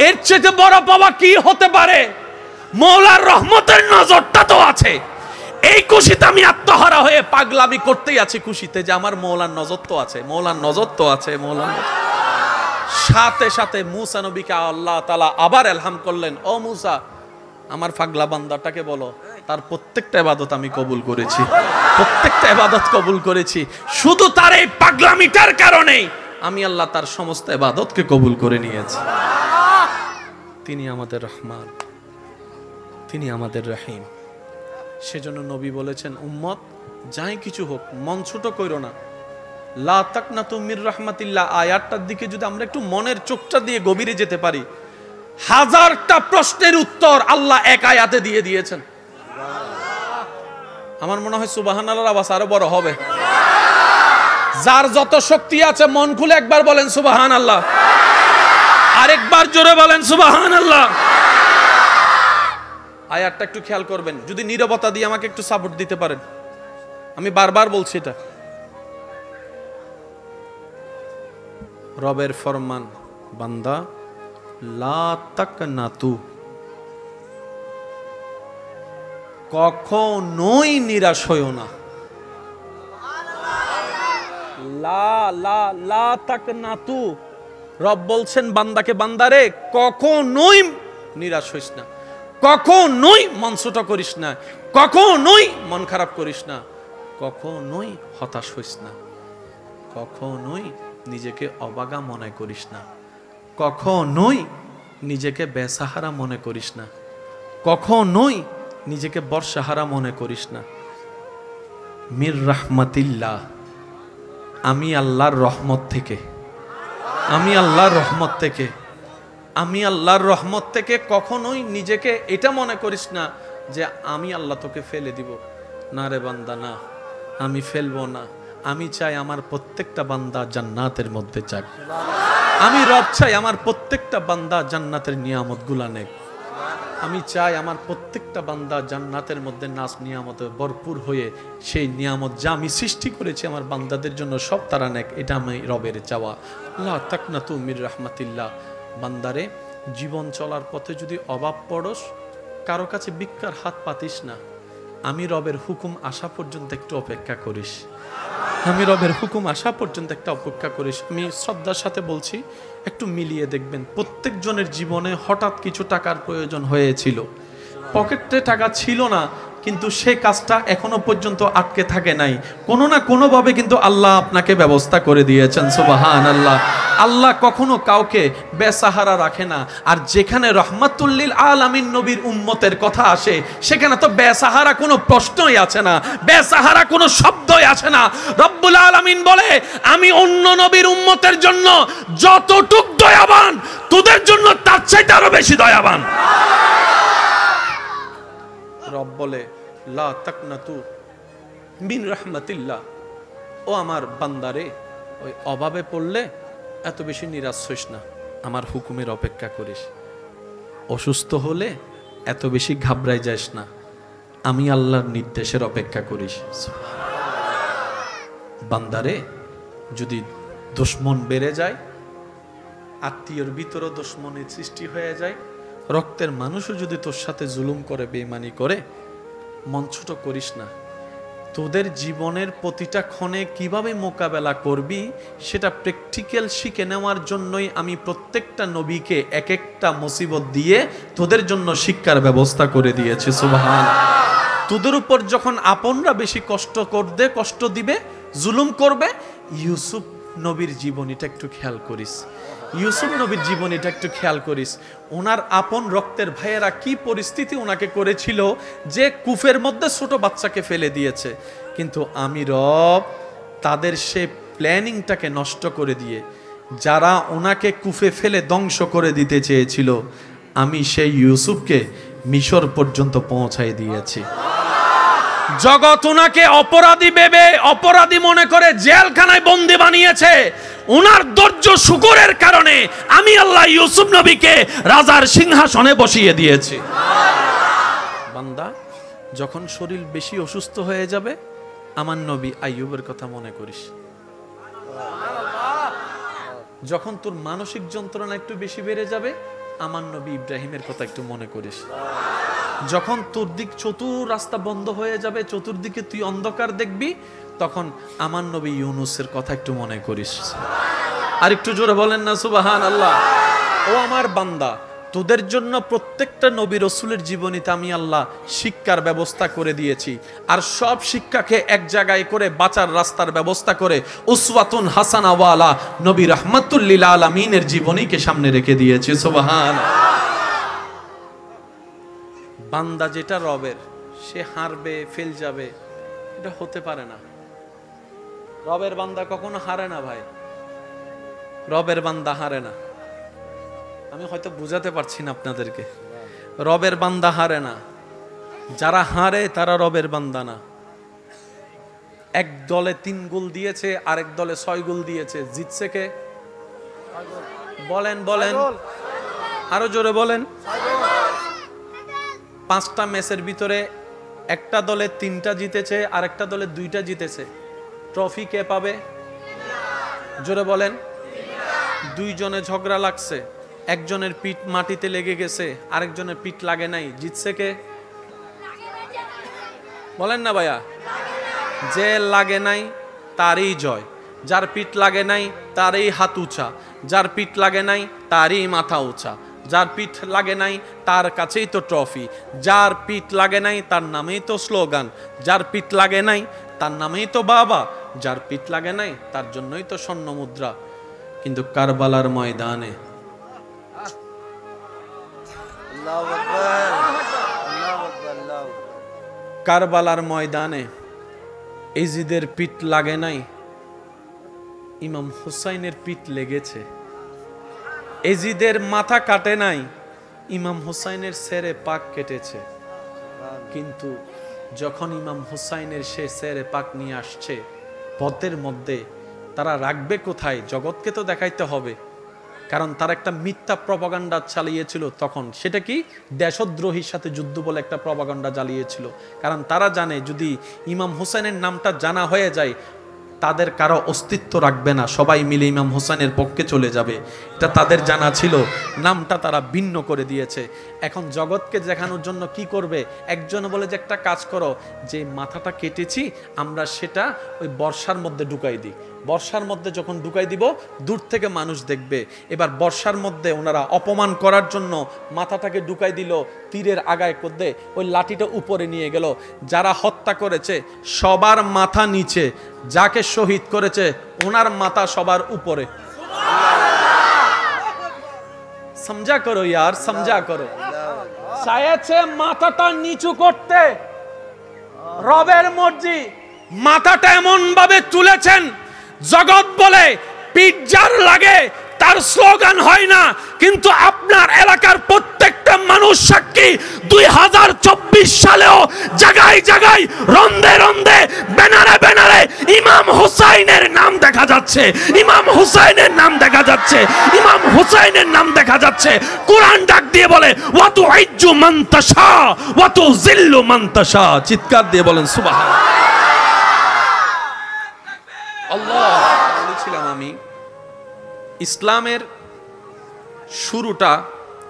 এর চেয়ে বড় পাওয়া কি হতে পারে? মওলার রহমতের নজরটা তো আছে। এই খুশিতে আমি আত্মহারা হয়ে পাগলামি করতেই আছি, খুশিতে যে আমার মওলার নজর তো আছে, মওলার নজর তো আছে, মওলার। সাথে সাথে মুসা নবীকে আল্লাহ তাআলা আবার ইলহাম করলেন, ও মুসা, আমার পাগলা বান্দাটাকে বলো তার প্রত্যেকটা ইবাদত আমি কবুল করেছি, প্রত্যেকটা ইবাদত কবুল করেছি। শুধু তার এই পাগলামিটার কারণে আমি আল্লাহ তার সমস্ত ইবাদতকে কবুল করে নিয়েছি। তিনি আমাদের রহমান, তিনি আমাদের রহিম, সেজন্য নবী বলেছেন, উম্মত যাই কিছু হোক মন ছোট কইরো না। লা তাকনাতু মির রাহমাতিল্লাহ আয়াতটার দিকে যদি আমরা একটু মনের চোখটা দিয়ে গভীরে যেতে পারি, হাজারটা প্রশ্নের উত্তর আল্লাহ এক আয়াতে দিয়ে দিয়েছেন। আমার মনে হয় সুবহানাল্লাহর আওয়াজ আরো বড় হবে। যার যত শক্তি আছে মন খুলে একবার বলেন সুবহানাল্লাহ, আরেকবার জোরে বলেন সুবহানাল্লাহ। আয়াতটা একটু খেয়াল করবেন, যদি নীরবতা দিয়ে আমাকে একটু সাপোর্ট দিতে পারেন। আমি বারবার বলছি এটা। রবের ফরমান, বান্দা লা তাকনাতু, কখনোই নিরাশ হইও না। লা লা লা তাকনাতু, রব বলছেন বান্দাকে, বান্দারে কখনোই নিরাশ হইস না, কখনোই মন ছোট করিস না, কখনোই মন খারাপ করিস না, কখনোই হতাশ হইস না, কখনোই নিজেকে অবাগা মনে করিস না, কখনোই নিজেকে বেসাহারা মনে করিস না, কখনোই নিজেকে বর্ষাহারা মনে করিস না। মির রাহমাতিল্লাহ, আমি আল্লাহর রহমত থেকে, আমি আল্লাহর রহমত থেকে, আমি আল্লাহর রহমত থেকে কখনোই নিজেকে এটা মনে করিস না যে আমি আল্লাহ তোকে ফেলে দিব। না রে বান্দা, না, আমি ফেলবো না। আমি চাই আমার প্রত্যেকটা বান্দা জান্নাতের মধ্যে যাক। আমি রব চাই আমার প্রত্যেকটা বান্দা জান্নাতের নিয়ামত গুলা নেক। আমি চাই আমার প্রত্যেকটা বান্দা জান্নাতের মধ্যে নাজ নিয়ামতে ভরপুর হয়ে সেই নিয়ামত যা আমি সৃষ্টি করেছি আমার বান্দাদের জন্য সব তারা নেক। এটা আমি রবের চাওয়া। লা তাকনাতু মির রাহমাতিল্লাহ। বান্দারে, জীবন চলার পথে যদি অভাব পড়স, কারো কাছে ভিক্ষার হাত পাতিস না। আমি রবের হুকুম আসা পর্যন্ত একটু অপেক্ষা করিস। আমি রবের হুকুম আসা পর্যন্ত একটা অপেক্ষা করিস। আমি শ্রদ্ধার সাথে বলছি, একটু মিলিয়ে দেখবেন প্রত্যেক জনের জীবনে হঠাৎ কিছু টাকার প্রয়োজন হয়েছিল, পকেটে টাকা ছিল না, কিন্তু সে কাজটা এখনো পর্যন্ত আটকে থাকে নাই। কোনো না কোনো ভাবে কিন্তু আল্লাহ আপনাকে ব্যবস্থা করে দিয়েছেন। সুবহানাল্লাহ। আল্লাহ কখনো কাউকে বেসাহারা রাখে না। আর যেখানে রহমাতুল্লিল আলামিন নবীর উম্মতের কথা আসে, সেখানে তো বেসাহারা কোনো প্রশ্নই আছে না, বেসাহারা কোনো শব্দই আছে না। রব্বুল আলামিন বলে, আমি অন্য নবীর উম্মতের জন্য যতটুক দয়াবান, তোদের জন্য তার চাইতে আরো বেশি দয়াবান। রব বলে, লা তাকনাতু মিন রাহমাতিল্লাহ। ও আমার বান্দারে, ওই অভাবে পড়লে এত বেশি নিরাশ হইস না, আমার হুকুমের অপেক্ষা করিস। অসুস্থ হলে এত বেশি ঘাবড়াই যাস না, আমি আল্লাহর নির্দেশের অপেক্ষা করিস। বান্দারে, যদি দুশমন বেড়ে যায়, আত্মীয়র ভিতরে দুশমনের সৃষ্টি হয়ে যায়, রক্তের মানুষও যদি তোর সাথে জুলুম করে, বেঈমানি করে, মন ছোট করিস না। তোদের জীবনের প্রতিটা ক্ষণে কিভাবে মোকাবেলা করবি সেটা প্র্যাকটিক্যাল শিখে নেওয়ার জন্যই আমি প্রত্যেকটা নবীকে এক একটা মুসিবত দিয়ে তোদের জন্য শিক্ষার ব্যবস্থা করে দিয়েছি। সুবহান। তোদের উপর যখন আপনরা বেশি কষ্ট দিবে, জুলুম করবে, ইউসুফ নবীর জীবনীটা একটু খেয়াল করিস। ইউসুফ নবীর জীবনীটা একটু খেয়াল করিস। ওনার আপন রক্তের ভাইয়েরা কি পরিস্থিতি ওনাকে করেছিল যে কূপের মধ্যে ছোট বাচ্চাকে ফেলে দিয়েছে, কিন্তু আমি রব তাদের সে প্ল্যানিংটাকে নষ্ট করে দিয়ে, যারা ওনাকে কূপে ফেলে ধ্বংস করে দিতে চেয়েছিল, আমি সেই ইউসুফকে মিশর পর্যন্ত পৌঁছাই দিয়েছি। জগৎ ওনাকে অপরাধী ভেবে, অপরাধী মনে করে জেলখানায় বন্দী বানিয়েছে, ওনার ধৈর্য শুকরের কারণে আমি আল্লাহ ইউসুফ নবীকে রাজার সিংহাসনে বসিয়ে দিয়েছি। বান্দা, যখন শরীর বেশি অসুস্থ হয়ে যাবে, আমার নবী আইয়ুবের কথা মনে করিস। যখন তোর মানসিক যন্ত্রণা একটু বেশি বেড়ে যাবে, আমার নবী ইব্রাহিমের কথা একটু মনে করিস। যখন তোর দিক চতুর রাস্তা বন্ধ হয়ে যাবে, চতুর্দিকে তুই অন্ধকার দেখবি, তখন আমার নবী ইউনুসের কথা একটু মনে করিস। আর একটু জোরে বলেন না সুবহানাল্লাহ। ও আমার বান্দা, তোদের জন্য প্রত্যেকটা নবী রাসূলের জীবনীতে আমি আল্লাহ শিক্ষার ব্যবস্থা করে দিয়েছি। আর সব শিক্ষাকে এক জায়গায় করে বাঁচার রাস্তার ব্যবস্থা করে উসওয়াতুন হাসানা ওয়ালা নবী রাহমাতুল লিল আলামিনের জীবনীকে সামনে রেখে দিয়েছি। সুবহানাল্লাহ। বান্দা যেটা রবের, সে হারবে, ফেল যাবে, এটা হতে পারে না। রবের বান্দা কখনো হারে না ভাই, রবের বান্দা হারে না। আমি হয়তো বুঝাতে পারছি না আপনাদেরকে, রবের বান্দা হারে না। যারা হারে তারা রবের বান্দা না। এক দলে 3 গোল দিয়েছে, আরেক দলে 6 গোল দিয়েছে, জিতছে কে? বলেন বলেন, আরো জোরে বলেন। 5টা ম্যাচের ভিতরে একটা দলে 3টা জিতেছে, আরেকটা দলে 2টা জিতেছে। ট্রফি কে পাবে? জোরে বলেন। 2 জনে ঝগড়া লাগছে, একজনের পিঠ মাটিতে লেগে গেছে, আরেকজনের পিঠ লাগে নাই, জিতছে কে? বলেন না ভাইয়া। যে লাগে নাই তারই জয়, যার পিঠ লাগে নাই তারই হাত উঁচা, যার পিঠ লাগে নাই তারই মাথা উঁচা, যার পিঠ লাগে নাই তার কাছেই তো ট্রফি, যার পিঠ লাগে নাই তার নামেই তো স্লোগান, যার পিঠ লাগে নাই তার নামেই তো বাবা, যার পিঠ লাগে নাই তার জন্যই তো স্বর্ণ মুদ্রা। কিন্তু কারবালার ময়দানে, কারবালার ময়দানে এজিদের পিঠ লাগে নাই, ইমাম হুসাইনের পিঠ লেগেছে। এজিদের মাথা কাটে নাই, ইমাম হুসাইনের সেরে পাক কেটেছে। কিন্তু যখন ইমাম হুসাইনের সে সেরে পাক নিয়ে আসছে পথের মধ্যে, তারা রাখবে কোথায়? জগৎকে তো দেখাইতে হবে, কারণ তারা একটা মিথ্যা প্রপাগান্ডা চালিয়েছিল তখন। সেটা কি? দেশদ্রোহীর সাথে যুদ্ধ বলে একটা প্রপাগান্ডা চালিয়েছিল। কারণ তারা জানে যদি ইমাম হুসাইনের নামটা জানা হয়ে যায়, তাদের কারো অস্তিত্ব রাখবে না, সবাই মিলে ইমাম হুসাইনের পক্ষে চলে যাবে। এটা তাদের জানা ছিল, নামটা তারা ভিন্ন করে দিয়েছে। এখন জগৎকে দেখানোর জন্য কি করবে? একজন বলে যে একটা কাজ করো, যে মাথাটা কেটেছি আমরা সেটা ওই বর্ষার মধ্যে ঢুকাই দিই। বর্ষার মধ্যে যখন ঢুকাই দিব দূর থেকে মানুষ দেখবে। এবার বর্ষার মধ্যে ওনারা অপমান করার জন্য মাথাটাকে ঢুকাই দিল তীরের আগায় করতে, ওই লাঠিটা উপরে নিয়ে গেল। যারা হত্যা করেছে সবার মাথা নিচে, যাকে শহীদ করেছে ওনার মাথা সবার উপরে। সমঝা করো ইয়ার, সমঝা করো। চাইছে মাথাটা নিচু করতে, রবের মর্জি। মাথাটা এমন ভাবে তুলেছেন, জগৎ বলে পিজ্জার লাগে, তার স্লোগান হয় না। কিন্তু আপনার এলাকার প্রত্যেকটা মানুষ সাক্ষী, 2024 সালেও জায়গায় জায়গায় রন্দে রন্দে ব্যানারে ব্যানারে ইমাম হুসাইনের নাম দেখা যাচ্ছে, ইমাম হুসাইনের নাম দেখা যাচ্ছে, ইমাম হুসাইনের নাম দেখা যাচ্ছে। কোরআন ডাক দিয়ে বলে ওয়া তুইজ্জু মান তাশা ওয়া তুযিল্লু মান তাশা। চিৎকার দিয়ে বলেন সুবহানাল্লাহ। আল্লাহ, বলেছিলাম আমি ইসলামের শুরুটা,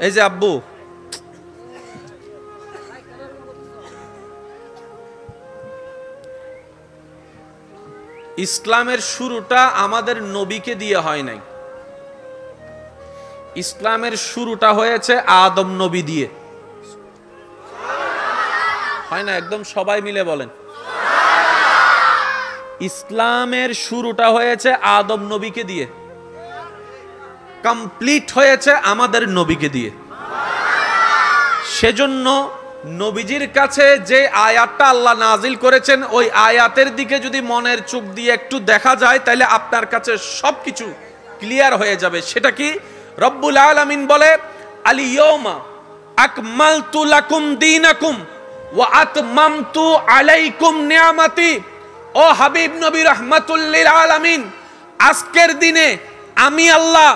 এই যে আব্বু, ইসলামের শুরুটা আমাদের নবীকে দিয়ে হয় নাই। ইসলামের শুরুটা হয়েছে আদম নবী দিয়ে। হয় না? একদম সবাই মিলে বলেন। ইসলামের শুরুটা হয়েছে আদম নবীকে দিয়ে, কমপ্লিট হয়েছে আমাদের নবীকে দিয়ে। সেজন্য নবীজির কাছে যে আয়াতটা আল্লাহ নাজিল করেছেন, ওই আয়াতের দিকে যদি মনের চোখ দিয়ে একটু দেখা যায়, তাহলে আপনার কাছে সবকিছু ক্লিয়ার হয়ে যাবে। সেটা কি? রব্বুল আলামিন বলে আল-ইয়াওমা আকমালতু লাকুম দীনাকুম ওয়া আতমামতু আলাইকুম নিয়ামাতি। ও হাবিব নবী রাহমাতুল লিল আলামিন, আজকের দিনে আমি আল্লাহ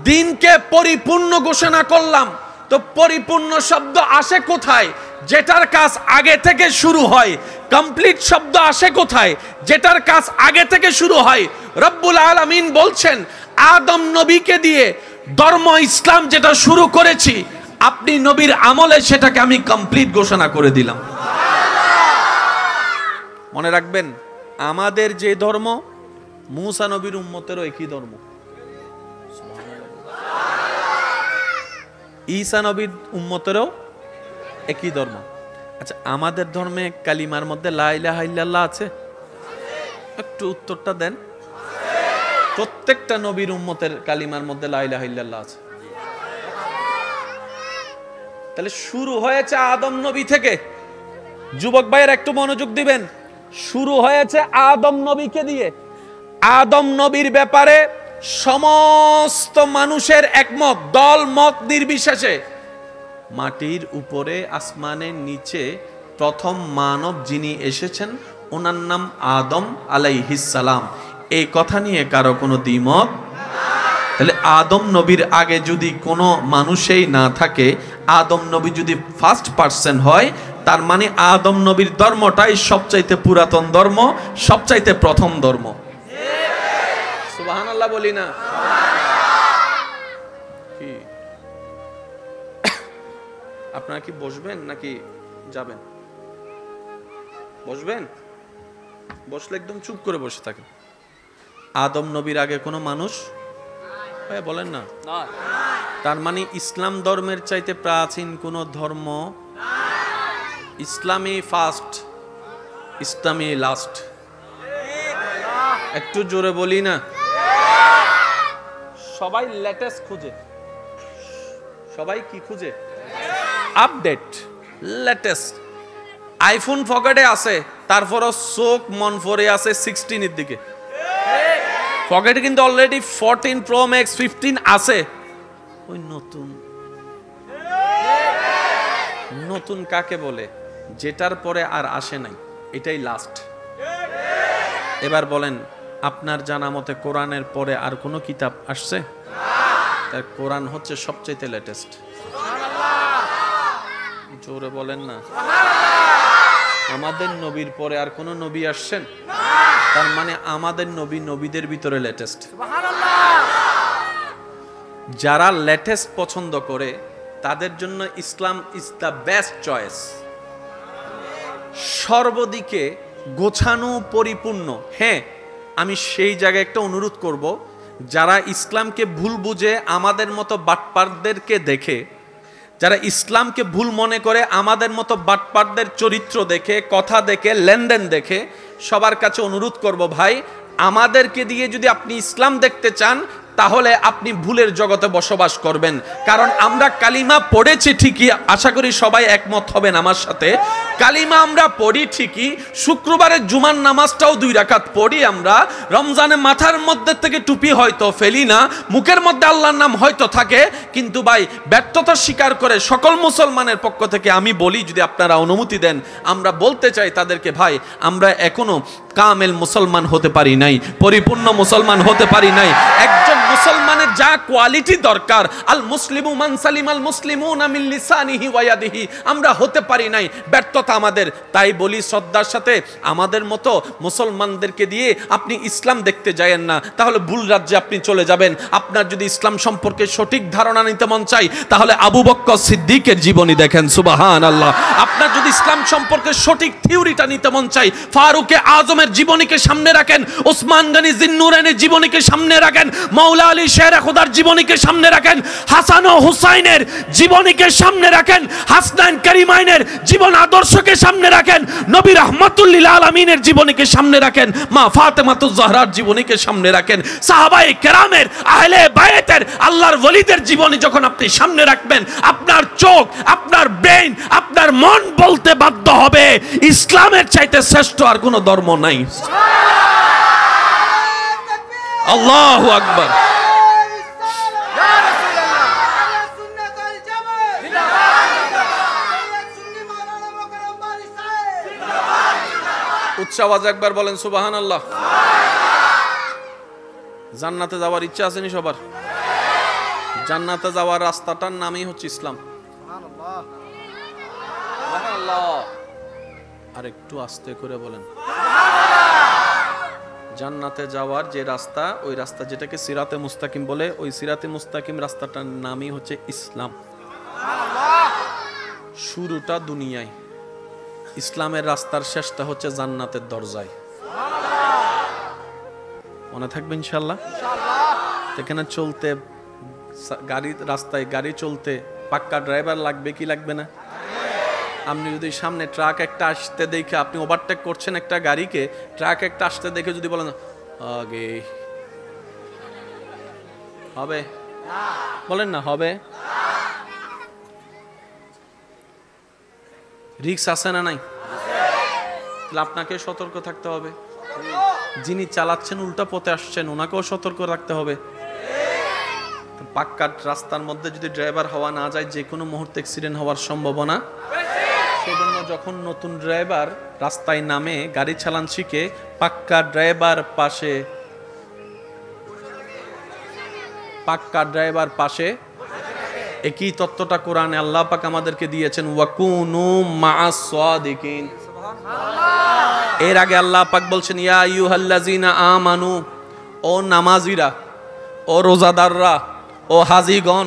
দিনকে পরিপূর্ণ ঘোষণা করলাম। তো পরিপূর্ণ শব্দ আসে কোথায়? যেটার কাজ আগে থেকে শুরু হয়। কমপ্লিট শব্দ আসে কোথায়? যেটার কাজ আগে থেকে শুরু হয়। রব্বুল আলামিন বলছেন আদম নবীকে দিয়ে ধর্ম ইসলাম যেটা শুরু করেছি, আপনি নবীর আমলে সেটাকে আমি কমপ্লিট ঘোষণা করে দিলাম। মনে রাখবেন, আমাদের যে ধর্ম, মুসা নবীর উম্মতেরও একই ধর্ম, ঈসা নবীর উম্মতেরও একই ধর্ম। আচ্ছা, আমাদের ধর্মে কালিমার মধ্যে লা ইলাহা ইল্লাল্লাহ আছে? একটু উত্তরটা দেন। প্রত্যেকটা নবীর উম্মতের কালিমার মধ্যে লা ইলাহা ইল্লাল্লাহ আছে। তাহলে শুরু হয়েছে আদম নবী থেকে। যুবক ভাইয়ের একটু মনোযোগ দিবেন। শুরু হয়েছে আদম নবীকে দিয়ে। আদম নবীর ব্যাপারে সমস্ত মানুষের একমত, দল মত নির্বিশেষে। মাটির উপরে আসমানের নিচে প্রথম মানব যিনি এসেছেন ওনার নাম আদম আলাইহিস সালাম। এই কথা নিয়ে কারো কোনো দ্বিমত? তাহলে আদম নবীর আগে যদি কোনো মানুষই না থাকে, আদম নবী যদি ফার্স্ট পার্সন হয়, তার মানে আদম নবীর ধর্মটাই সবচাইতে পুরাতন ধর্ম, সবচাইতে প্রথম ধর্ম। সুবহানাল্লাহ বলি না? কি আপনারা কি বসবেন নাকি যাবেন? বসবেন? বসলে একদম চুপ করে বসে থাকেন। আদম নবীর আগে কোনো মানুষ বলেন না, তার মানে ইসলাম ধর্মের চাইতে প্রাচীন কোন ধর্ম, ইসলামী ফার্স্ট, ইসলামী লাস্ট। একটু জোরে বলি না? সবাই লেটেস্ট খুঁজে, সবাই কি খুঁজে? Update, latest. আইফোন পকেটে আছে, তারপরও চোখ মন পড়ে আছে 16 এর দিকে। পকেটে কিন্তু অলরেডি 14 প্রো ম্যাক্স 15 আছে। ওই নতুন। নতুন কাকে বলে? যেটার পরে আর আসে নাই, এটাই লাস্ট। এবার বলেন, আপনার জানা মতে কোরআনের পরে আর কোনো কিতাব আসছে? তার কোরআন হচ্ছে সবচেয়ে লেটেস্ট। জোরে বলেন না? আমাদের নবীর পরে আর কোন নবী আসছেন? তার মানে আমাদের নবী নবীদের ভিতরে লেটেস্ট। যারা লেটেস্ট পছন্দ করে তাদের জন্য ইসলাম ইজ দ্য বেস্ট চয়েস। সর্বদিকে গোছানো, পরিপূর্ণ। হ্যাঁ, আমি সেই জায়গায় একটা অনুরোধ করব, যারা ইসলামকে ভুল বুঝে আমাদের মতো বাটপারদেরকে দেখে, যারা ইসলামকে ভুল মনে করে আমাদের মতো বাটপারদের চরিত্র দেখে, কথা দেখে, লেনদেন দেখে, সবার কাছে অনুরোধ করব, ভাই আমাদেরকে দিয়ে যদি আপনি ইসলাম দেখতে চান তাহলে আপনি ভুলের জগতে বসবাস করবেন। কারণ আমরা কালিমা পড়েছি ঠিকই, আশা করি সবাই একমত হবেন আমার সাথে। কালিমা আমরা পড়ি ঠিকই, শুক্রবারের জুমার নামাজটাও 2 রাকাত পড়ি আমরা, রমজানে মাথার মধ্যে থেকে টুপি হয়তো ফেলি না, মুখের মধ্যে আল্লাহর নাম হয়তো থাকে, কিন্তু ভাই ব্যর্থতা স্বীকার করে সকল মুসলমানের পক্ষ থেকে আমি বলি, যদি আপনারা অনুমতি দেন, আমরা বলতে চাই তাদেরকে, ভাই আমরা এখনো কামেল মুসলমান হতে পারি নাই, পরিপূর্ণ মুসলমান হতে পারি নাই। একজন মুসলমানের যা কোয়ালিটি দরকার, আল মুসলিমু মান সালিমাল মুসলিমুনা মিন লিসানিহি ওয়া ইয়াদিহি, আমরা হতে পারি নাই, ব্যর্থতা আমাদের। তাই বলি শ্রদ্ধার সাথে, আমাদের মতো মুসলমানদেরকে দিয়ে আপনি ইসলাম দেখতে যায়েন না, তাহলে ভুল রাজ্যে আপনি চলে যাবেন। আপনার যদি ইসলাম সম্পর্কে সঠিক ধারণা নিতে মন চাই, তাহলে আবু বকর সিদ্দিকের জীবনী দেখেন, সুবহানাল্লাহ। আপনার যদি ইসলাম সম্পর্কে সঠিক থিওরিটা নিতে মন চাই, ফারুকে আজমের জীবনীকে সামনে রাখেন, ওসমান গনি জিন্নুরাইনের জীবনীকে সামনে রাখেন, মাওলা আলী শের খুদার জীবনীকে সামনে রাখেন, হাসান ও হুসাইনের জীবনীকে সামনে রাখেন, হাসনাইন কারিমাইনের জীবন আদর্শকে সামনে রাখেন, নবী রাহমাতুল লিল আলামিনের জীবনীকে সামনে রাখেন, মা ফাতেমাতুজ জাহরার জীবনীকে সামনে রাখেন, সাহাবায়ে কেরামের, আহলে বায়াতের, আল্লাহর ওলিদের জীবনী যখন আপনি সামনে রাখবেন, আপনার চোখ, আপনার ব্রেন, আপনার মন বলতে বাধ্য হবে ইসলামের চাইতে শ্রেষ্ঠ আর কোনো ধর্ম নাই। আল্লাহু আকবার। উচ্চ আওয়াজে একবার বলেন সুবহানাল্লাহ। জান্নাতে যাওয়ার ইচ্ছা আছে নি সবার? জান্নাতে যাওয়ার রাস্তাটার নামই হচ্ছে ইসলাম। সুবহানাল্লাহ, সুবহানাল্লাহ। আর একটু আস্তে করে বলেন। জান্নাতে যাওয়ার যে রাস্তা, ওই রাস্তা যেটাকে সিরাতে মুস্তাকিম বলে, ওই সিরাতে মুস্তাকিম রাস্তাটার নামই হচ্ছে ইসলাম। শুরুটা দুনিয়ায়, ইসলামের রাস্তার শেষটা হচ্ছে জান্নাতের দরজায়। মনে থাকবে ইনশাআল্লাহ। এখানে চলতে, গাড়ি রাস্তায় গাড়ি চলতে পাক্কা ড্রাইভার লাগবে কি লাগবে না? আপনি যদি সামনে ট্রাক একটা আসতে দেখে আপনি ওভারটেক করছেন একটা গাড়িকে, ট্রাক একটা আসতে দেখে যদি বলেন আগে, হবে? বলেন না হবে? রিস্ক আছে না নাই? তাহলে আপনাকে সতর্ক থাকতে হবে, যিনি চালাচ্ছেন উল্টা পথে আসছেন ওনাকেও সতর্ক রাখতে হবে। পাক্কা রাস্তার মধ্যে যদি ড্রাইভার হওয়া না যায় যে কোনো মুহূর্তে অ্যাক্সিডেন্ট হওয়ার সম্ভাবনা। সেজন্য যখন নতুন ড্রাইভার রাস্তায় নামে গাড়ি চালান শিখে, পাক্কা ড্রাইভার পাশে একই তত্ত্বটা কোরআনে আল্লাহ পাক আমাদেরকে দিয়েছেন, ওয়াকুনু মাআস সাদিকিন। এর আগে আল্লাহ পাক বলছেন, ইয়া আইয়ুহাল্লাযিনা আমানু, ও নামাজিরা, ও রোজাদাররা, ও হাজিগণ,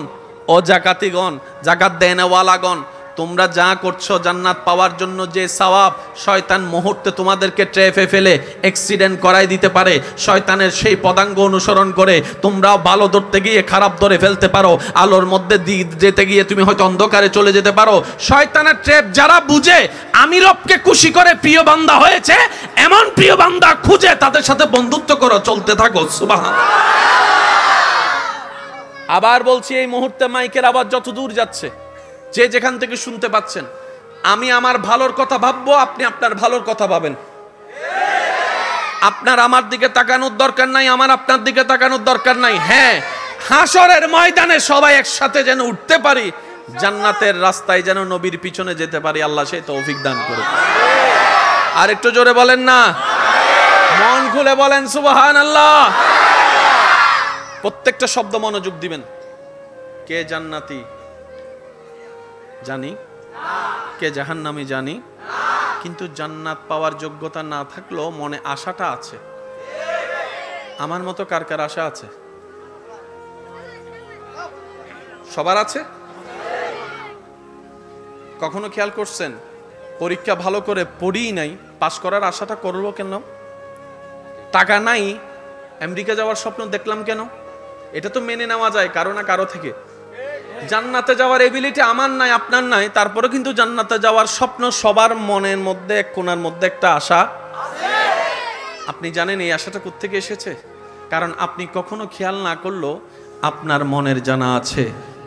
ও জাকাতিগণ, জাকাত দেনওয়ালাগণ, তোমরা যা করছো জান্নাত পাওয়ার জন্য যে সওয়াব, শয়তান মুহূর্তে তোমাদেরকে ট্র্যাপে ফেলে অ্যাক্সিডেন্ট করাই দিতে পারে। শয়তানের সেই পদাঙ্গ অনুসরণ করে তোমরাও ভালো ধরতে গিয়ে খারাপ ধরে ফেলতে পারো, আলোর মধ্যে যেতে গিয়ে তুমি হয়তো অন্ধকারে চলে যেতে পারো। শয়তানের ট্র্যাপ যারা বুঝে আমি রবকে খুশি করে প্রিয় বান্দা হয়েছে, এমন প্রিয় বান্দা খুঁজে তাদের সাথে বন্ধুত্ব করো, চলতে থাকো। সুবহানাল্লাহ। আবার বলছি, এই মুহূর্তে মাইকের আওয়াজ যত দূর যাচ্ছে, যে যেখান থেকে শুনতে পাচ্ছেন, আমি আমার ভালোর কথা ভাববো, আপনি আপনার ভালোর কথা ভাবেন। আপনার আমার দিকে তাকানোর দরকার নাই, আমার আপনার দিকে তাকানোর দরকার নাই। হ্যাঁ, হাসরের ময়দানে সবাই একসাথে যেন উঠতে পারি, জান্নাতের রাস্তায় যেন নবীর পিছনে যেতে পারি, আল্লাহ সেই তৌফিক দান করুন। আর একটু জোরে বলেন না, মন খুলে বলেন সুবহানাল্লাহ। প্রত্যেকটা শব্দ মনোযোগ দিবেন। কে জান্নাতি জানি, কে জাহান্নামী জানি, কিন্তু জান্নাত পাওয়ার যোগ্যতা না থাকলেও মনে আশাটা আছে। আমার মতো কার কার আশা আছে? সবার আছে? কখনো খেয়াল করছেন পরীক্ষা ভালো করে পড়িই নাই, পাশ করার আশাটা করবো কেন? টাকা নাই, আমেরিকা যাওয়ার স্বপ্ন দেখলাম কেন? এটা তো মেনে নেওয়া যায় কারো না কারো থেকে। জান্নাতে যাওয়ার এবিলিটি আমার নাই, আপনার নাই, তারপরে কিন্তু জান্নাতে যাওয়ার স্বপ্ন সবার মনের মধ্যে, এক কোণার মধ্যে একটা আশা আছে। আপনি জানেন এই আশাটা কোত্থেকে এসেছে? কারণ আপনি কখনো খেয়াল না করলেও আপনার মনের জানা আছে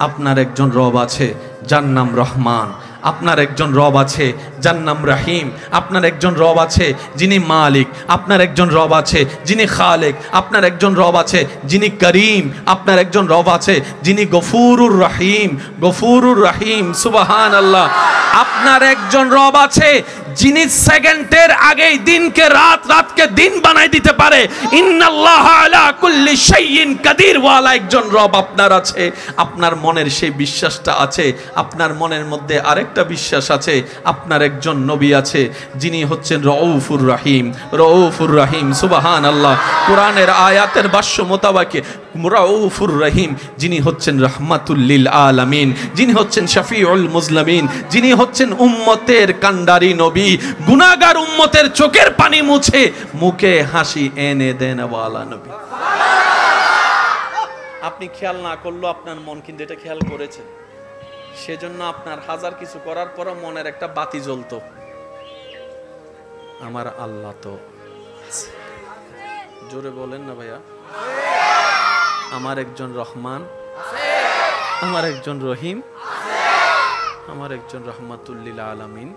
আপনার একজন রব আছে, যার নাম রহমান। আপনার একজন রব আছে যার নাম রাহিম। আপনার একজন রব আছে যিনি মালিক। আপনার একজন রব আছে যিনি খালেক। আপনার একজন রব আছে যিনি করিম। আপনার একজন রব আছে যিনি গফুরুর রহিম। গফুরুর রহিম, সুবহানাল্লাহ। আপনার একজন রব আছে যিনি সেকেন্ডের আগেই দিনকে রাত, রাতকে দিন বানাই দিতে পারে। ইন্নাল্লাহা আলা কুল্লি শাইইন কাদির ওয়ালা একজন রব আপনার আছে। আপনার মনের সেই বিশ্বাসটা আছে। আপনার মনের মধ্যে আরেকটা বিশ্বাস আছে, আপনার একজন নবী আছে যিনি হচ্ছেন রউফুর রহিম। রউফুর রহিম, সুবহানাল্লাহ। কোরআনের আয়াতের ভাষ্য মোতাবেক রউফুর রহিম যিনি হচ্ছেন রাহমাতুল লিল আলামিন, যিনি হচ্ছেন শাফিউল মুজলিমিন, যিনি হচ্ছেন উম্মতের কান্ডারি নবী, গুনাহগার উম্মতের চোখের পানি মুছে মুখে হাসি এনে দেনওয়ালা নবী। আপনি খেয়াল না করলেও আপনার মন কিন্তু এটা খেয়াল করেছে। সেজন্য আপনার হাজার কিছু করার পরও মনের একটা বাতি জ্বলতো, আমার আল্লাহ তো। জোরে বলেন না ভাইয়া। আমার একজন রহমান, আমার একজন রহিম, আমার একজন রহমাতুল লিল আলামিন।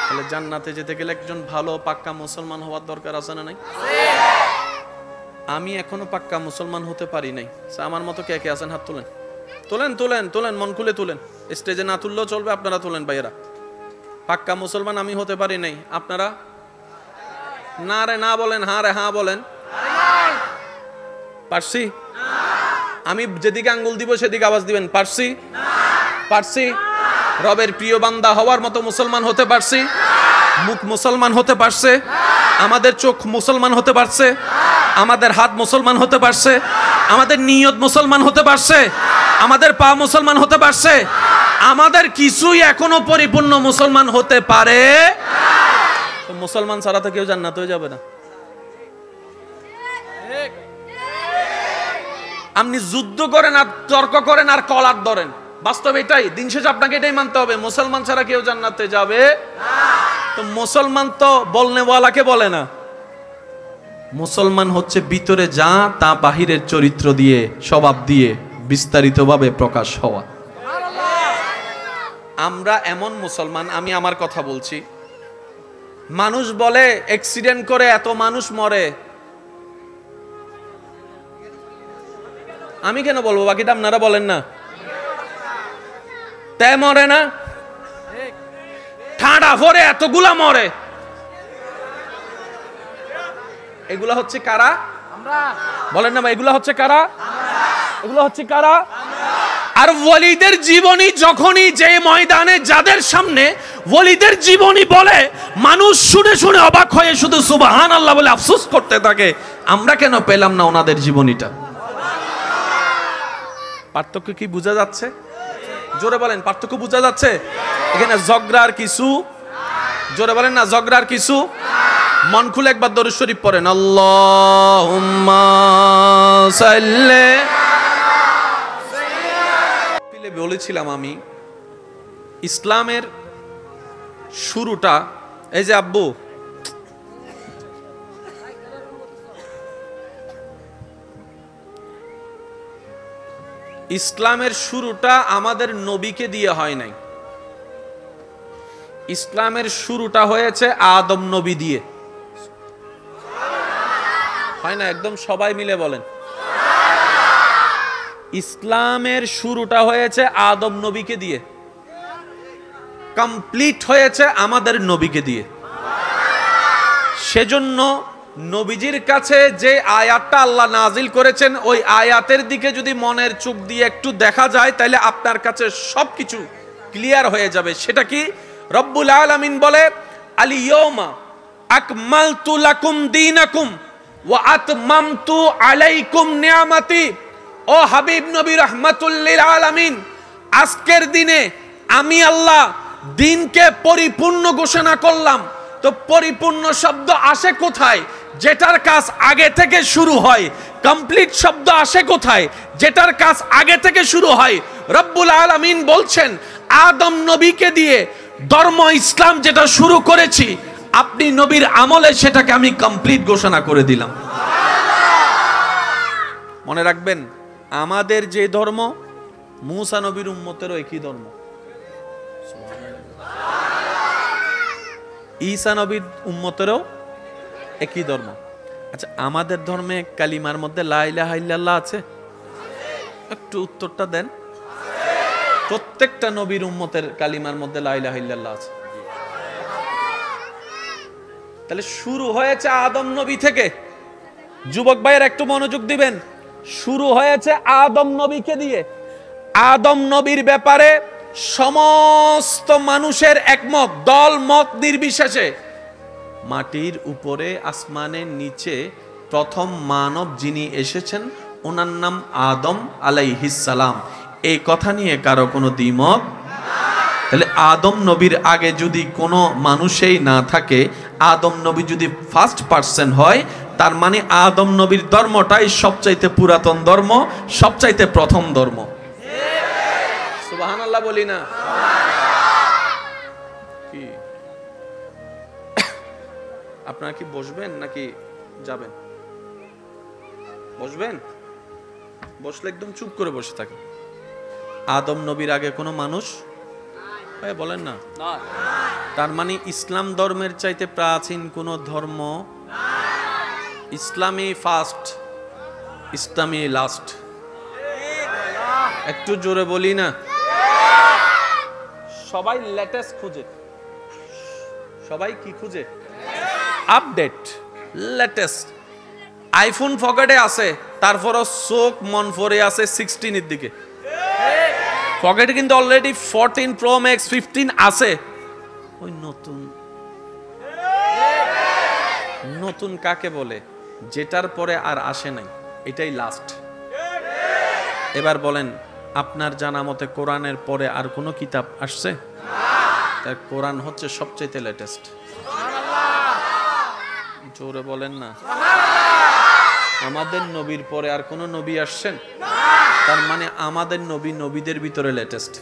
তাহলে জান্নাতে যেতে গেলে একজন ভালো পাক্কা মুসলমান হওয়ার দরকার আছে না নাই? আমি এখনো পাক্কা মুসলমান হতে পারি নাই। আমার মতো কে কে আছেন? হাত তুলেন, তোলেন তোলেন তোলেন, মন খুলে তুলেন। স্টেজে না তুললেও চলবে, আপনারা তুলেন ভাইয়েরা। পাক্কা মুসলমান আমি হতে পারি নাই, আপনারা? না রে না বলেন, হ্যাঁ রে হ্যাঁ বলেন। পারছি? আমি যেদিকে আঙ্গুল দিব সেদিকে আওয়াজ দিবেন। পারছি? পারছি? রবের প্রিয় বান্দা হওয়ার মতো মুসলমান হতে পারছি? মুখ মুসলমান হতে পারছে? আমাদের চোখ মুসলমান হতে পারছে? আমাদের হাত মুসলমান হতে পারছে? আমাদের নিয়ত মুসলমান হতে পারছে? আমাদের পা মুসলমান হতে পারছে? আমাদের কিছুই এখনো পরিপূর্ণ মুসলমান হতে পারে। মুসলমান ছাড়া তো কেউ জান্নাতে যাবে না। আপনি যুদ্ধ করেন আর তর্ক করেন আর কলার ধরেন, বাস্তব এটাই। দিন শেষে আপনাকে এটাই মানতে হবে, মুসলমান ছাড়া কেউ জান্নাতে যাবে না। তো মুসলমান তো বলনেওয়ালাকে বলে না। মুসলমান হচ্ছে ভিতরে যা তা বাহিরের চরিত্র দিয়ে, স্বভাব দিয়ে বিস্তারিতভাবে প্রকাশ হওয়া। আমরা এমন মুসলমান, আমি আমার কথা বলছি, মানুষ বলে অ্যাক্সিডেন্ট করে এত মানুষ মরে, আমি কেন বলবো, বাকিটা আপনারা বলেন না, তাই মরে না, ঠাডা ভরে এতগুলা মরে, এগুলা হচ্ছে কারা? বলেন না ভাই, এগুলা হচ্ছে কারা? এগুলা হচ্ছে কারা? আর ওয়ালিদের জীবনী যখনই যে ময়দানে, যাদের সামনে ওয়ালিদের জীবনী বলে, মানুষ শুনে শুনে অবাক হয়ে শুধু সুবহানাল্লাহ বলে আফসোস করতে থাকে, আমরা কেন পেলাম না ওনাদের জীবনীটা? পার্থক্য কি বোঝা যাচ্ছে? জোরে বলেন, পার্থক্য বোঝা যাচ্ছে? এখানে ঝগড়ার কিছু, জোরে বলেন না, ঝগড়ার কিছু। মন খুলে একবার দরুদ শরীফ পড়েন, আল্লাহুম্মা সাল্লি। বলেছিলাম আমি, ইসলামের শুরুটা, এই যে আব্বু, ইসলামের শুরুটা আমাদের নবীকে দিয়ে হয় নাই, ইসলামের শুরুটা হয়েছে আদম নবী দিয়ে। হয় না? একদম সবাই মিলে বলেন, ইসলামের শুরুটা হয়েছে আদম নবীকে দিয়ে, কমপ্লিট হয়েছে আমাদের নবীকে দিয়ে। সেজন্য নবীজির কাছে যে আয়াতটা আল্লাহ নাজিল করেছেন, ওই আয়াতের দিকে যদি মনের চোখ দিয়ে একটু দেখা যায়, তাহলে আপনার কাছে সবকিছু ক্লিয়ার হয়ে যাবে। সেটা কি? রব্বুল আলামিন বলে, আল-ইয়াওমা আকমালতু লাকুম দীনাকুম ওয়া আতমামতু আলাইকুম নিয়ামাতি। ও হাবিব নবী রাহমাতুল লিল আলামিন, আজকের দিনে আমি আল্লাহ দিনকে পরিপূর্ণ ঘোষণা করলাম। তো পরিপূর্ণ শব্দ আসে কোথায়? যেটার কাজ আগে থেকে শুরু হয়। কমপ্লিট শব্দ আসে কোথায়? যেটার কাজ আগে থেকে শুরু হয়। রব্বুল আলামিন বলছেন, আদম নবীকে দিয়ে ধর্ম ইসলাম যেটা শুরু করেছি, আপনি নবীর আমলে সেটাকে আমি কমপ্লিট ঘোষণা করে দিলাম। মনে রাখবেন, আমাদের যে ধর্ম, মুসা নবীর উম্মতেরও একই ধর্ম, ঈসা নবীর উম্মতেরও একই ধর্ম। আচ্ছা, আমাদের ধর্মে কালিমার মধ্যে লা ইলাহা ইল্লাল্লাহ আছে? একটু উত্তরটা দেন। প্রত্যেকটা নবীর উম্মতের কালিমার মধ্যে লা ইলাহা ইল্লাল্লাহ আছে। তাহলে শুরু হয়েছে আদম নবী থেকে। যুবক ভাইয়ের একটু মনোযোগ দিবেন, শুরু হয়েছে আদম নবীকে দিয়ে। আদম নবীর ব্যাপারে সমস্ত মানুষের একমত, দল মত নির্বিশেষে। মাটির উপরে আসমানের নিচে প্রথম মানব যিনি এসেছেন, ওনার নাম আদম আলাইহিস সালাম। এই কথা নিয়ে কারো কোনো দ্বিমত? তাহলে আদম নবীর আগে যদি কোনো মানুষই না থাকে, আদম নবী যদি ফার্স্ট পার্সন হয়, তার মানে আদম নবীর ধর্মটাই সবচাইতে পুরাতন ধর্ম, সবচাইতে প্রথম ধর্ম। সুবহানাল্লাহ বলি না? কি আপনারা কি বসবেন নাকি যাবেন? বসবেন? বসলে একদম চুপ করে বসে থাকেন। আদম নবীর আগে কোনো মানুষ বলেন না, তার মানে ইসলাম ধর্মের চাইতে প্রাচীন কোনো ধর্ম, ইসলামী ফার্স্ট, ইসলামী লাস্ট। একটু জোরে বলি না? সবাই লেটেস্ট খুঁজে, সবাই কি খুঁজে? Update, latest. আইফোন পকেটে আছে, তারপরও চোখ মন পড়ে আছে 16 এর দিকে। পকেটে কিন্তু অলরেডি 14 প্রো ম্যাক্স 15 আছে। ওই নতুন। নতুন কাকে বলে? যেটার পরে আর আসে নাই, এটাই লাস্ট। এবার বলেন, আপনার জানা মতে কোরআনের পরে আর কোনো কিতাব আসছে? তার কোরআন হচ্ছে সবচেয়ে লেটেস্ট। জোরে বলেন না? আমাদের নবীর পরে আর কোন নবী আসছেন? তার মানে আমাদের নবী নবীদের ভিতরে লেটেস্ট।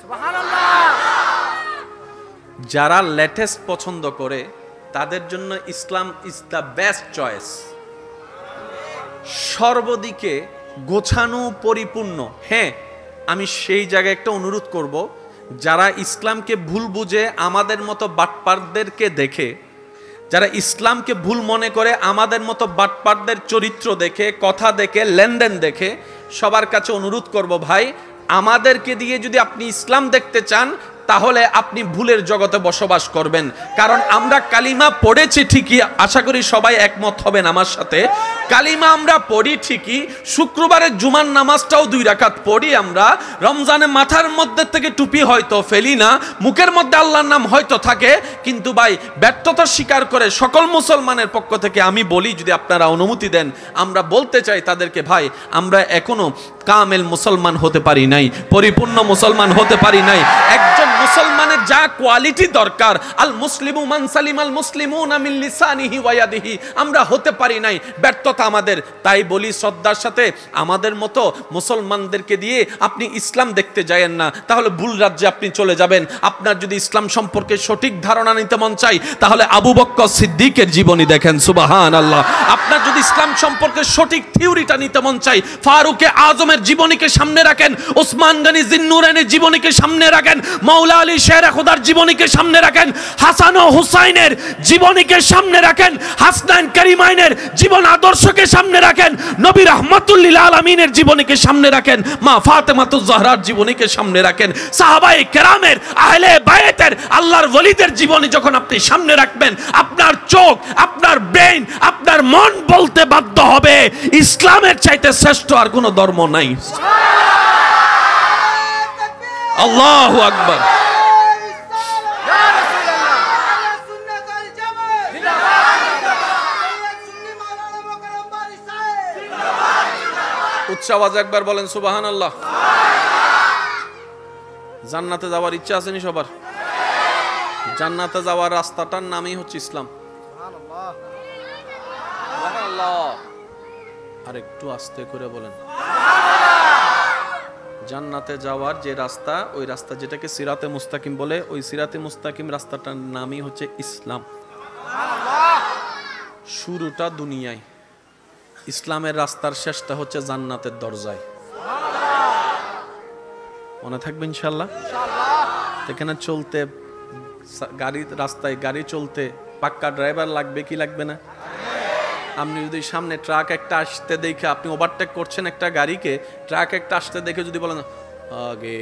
যারা লেটেস্ট পছন্দ করে তাদের জন্য ইসলাম ইজ দ্য বেস্ট চয়েস। সর্বদিকে গোছানো, পরিপূর্ণ। হ্যাঁ, আমি সেই জায়গায় একটা অনুরোধ করব, যারা ইসলামকে ভুল বুঝে আমাদের মতো বাটপারদেরকে দেখে, যারা ইসলামকে ভুল মনে করে আমাদের মতো বাটপারদের চরিত্র দেখে, কথা দেখে, লেনদেন দেখে, সবার কাছে অনুরোধ করব, ভাই আমাদেরকে দিয়ে যদি আপনি ইসলাম দেখতে চান তাহলে আপনি ভুলের জগতে বসবাস করবেন। কারণ আমরা কালিমা পড়েছি ঠিকই, আশা করি সবাই একমত হবেন আমার সাথে, কালিমা আমরা পড়ি ঠিকই, শুক্রবারের জুমার নামাজটাও 2 রাকাত পড়ি আমরা, রমজানে মাথার মধ্যে থেকে টুপি হয়তো ফেলি না, মুখের মধ্যে আল্লাহর নাম হয়তো থাকে, কিন্তু ভাই ব্যর্থতা স্বীকার করে সকল মুসলমানের পক্ষ থেকে আমি বলি, যদি আপনারা অনুমতি দেন, আমরা বলতে চাই তাদেরকে, ভাই আমরা এখনো কামেল মুসলমান হতে পারি নাই, পরিপূর্ণ মুসলমান হতে পারি নাই। একজন মুসলমানের যা কোয়ালিটি দরকার, আল মুসলিমু মান সালিমাল মুসলিমুনা মিন লিসানিহি ওয়া ইয়াদিহি, আমরা হতে পারি নাই, ব্যর্থতা আমাদের। তাই বলি শ্রদ্ধার সাথে, আমাদের মতো মুসলমানদেরকে দিয়ে আপনি ইসলাম দেখতে যায়েন না, তাহলে ভুল রাজ্যে আপনি চলে যাবেন। আপনার যদি ইসলাম সম্পর্কে সঠিক ধারণা নিতে মন চাই, তাহলে আবু বকর সিদ্দিকের জীবনী দেখেন, সুবহানাল্লাহ। আপনার যদি ইসলাম সম্পর্কে সঠিক থিওরিটা নিতে মন চাই, ফারুকে আজমের জীবনীকে সামনে রাখেন, ওসমান গনি জিন্নুরাইনের জীবনীকে সামনে রাখেন, মাওলা আলী শের খুদার জীবনীকে সামনে রাখেন, হাসান ও হুসাইনের জীবনীকে সামনে রাখেন, হাসনাইন কারিমাইনের জীবন আদর্শকে সামনে রাখেন, নবী রাহমাতুল লিল আলামিনের জীবনীকে সামনে রাখেন, মা ফাতেমাতুজ জাহরার জীবনীকে সামনে রাখেন, সাহাবায়ে কেরামের, আহলে বায়াতের, আল্লাহর ওলিদের জীবনী যখন আপনি সামনে রাখবেন, আপনার চোখ, আপনার ব্রেন, আপনার মন বলতে বাধ্য হবে ইসলামের চাইতে শ্রেষ্ঠ আর কোনো ধর্ম নাই। আল্লাহু আকবার। উচ্চ আওয়াজে একবার বলেন সুবহানাল্লাহ। জান্নাতে যাওয়ার ইচ্ছা আছে নি সবার? জান্নাতে যাওয়ার রাস্তাটার নামই হচ্ছে ইসলাম। সুবহানাল্লাহ। আর একটু আস্তে করে বলেন। জান্নাতে যাওয়ার যে রাস্তা, ওই রাস্তা যেটাকে সিরাতে মুস্তাকিম বলে, ওই সিরাতে মুস্তাকিম রাস্তাটার নামই হচ্ছে ইসলাম। শুরুটা দুনিয়ায়, ইসলামের রাস্তার শেষটা হচ্ছে জান্নাতের দরজায়। মনে থাকবে ইনশাআল্লাহ। এখানে চলতে, গাড়ির রাস্তায় গাড়ি চলতে পাক্কা ড্রাইভার লাগবে কি লাগবে না? আপনি যদি সামনে ট্রাক একটা আসতে দেখে, আপনি ওভারটেক করছেন একটা গাড়িকে, ট্রাক একটা আসতে দেখে যদি বলেন আগে,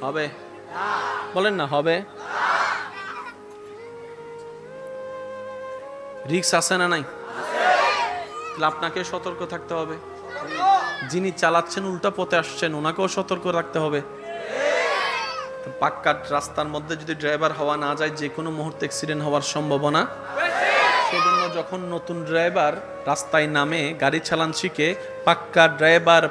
হবে? বলেন না হবে? রিস্ক আছে না নাই? তাহলে আপনাকে সতর্ক থাকতে হবে। যিনি চালাচ্ছেন উল্টা পথে আসছেন, ওনাকেও সতর্ক রাখতে হবে। পাক্কা রাস্তার মধ্যে যদি ড্রাইভার হওয়া না যায়, যে কোনো মুহূর্তে অ্যাক্সিডেন্ট হওয়ার সম্ভাবনা। সেজন্য যখন নতুন ড্রাইভার রাস্তায় নামে, গাড়ি চালান শিখে, পাক্কা ড্রাইভার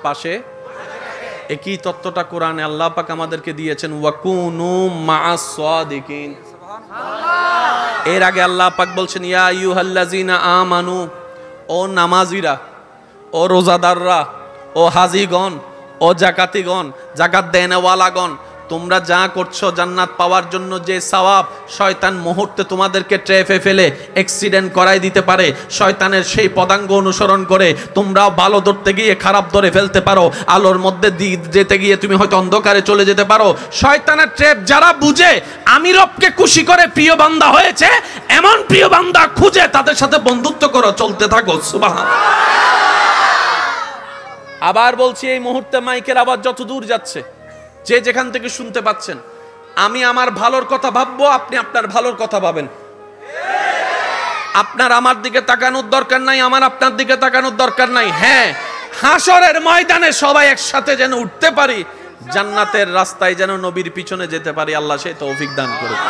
পাশে একই তত্ত্বটা কোরআনে আল্লাহ পাক আমাদেরকে দিয়েছেন, ওয়াকুনু মা'আস সাদিকিন। এর আগে আল্লাহ পাক বলছেন, ইয়া আইয়ুহাল্লাযিনা আমানু, ও নামাজিরা, ও রোজাদাররা, ও হাজিগণ, ও জাকাতিগণ, জাকাত দেনওয়ালাগণ, তোমরা যা করছো জান্নাত পাওয়ার জন্য যে সওয়াব, শয়তান মুহূর্তে তোমাদেরকে ট্র্যাপে ফেলে অ্যাক্সিডেন্ট করাই দিতে পারে। শয়তানের সেই পদাঙ্গ অনুসরণ করে তোমরাও ভালো ধরতে গিয়ে খারাপ ধরে ফেলতে পারো, আলোর মধ্যে যেতে গিয়ে তুমি হয়তো অন্ধকারে চলে যেতে পারো। শয়তানের ট্র্যাপ যারা বুঝে, আমি রবকে খুশি করে প্রিয় বান্দা হয়েছে, এমন প্রিয় বান্দা খুঁজে তাদের সাথে বন্ধুত্ব করো, চলতে থাকো। সুবহানাল্লাহ। আবার বলছি, এই মুহূর্তে মাইকের আওয়াজ যত দূর যাচ্ছে, যে যেখান থেকে শুনতে পাচ্ছেন, আমি আমার ভালোর কথা ভাববো, আপনি আপনার ভালোর কথা ভাবেন। আপনার আমার দিকে তাকানোর দরকার নাই, আমার আপনার দিকে তাকানোর দরকার নাই। হ্যাঁ, হাসরের ময়দানে সবাই একসাথে যেন উঠতে পারি, জান্নাতের রাস্তায় যেন নবীর পিছনে যেতে পারি, আল্লাহ সেই তৌফিক দান করুক।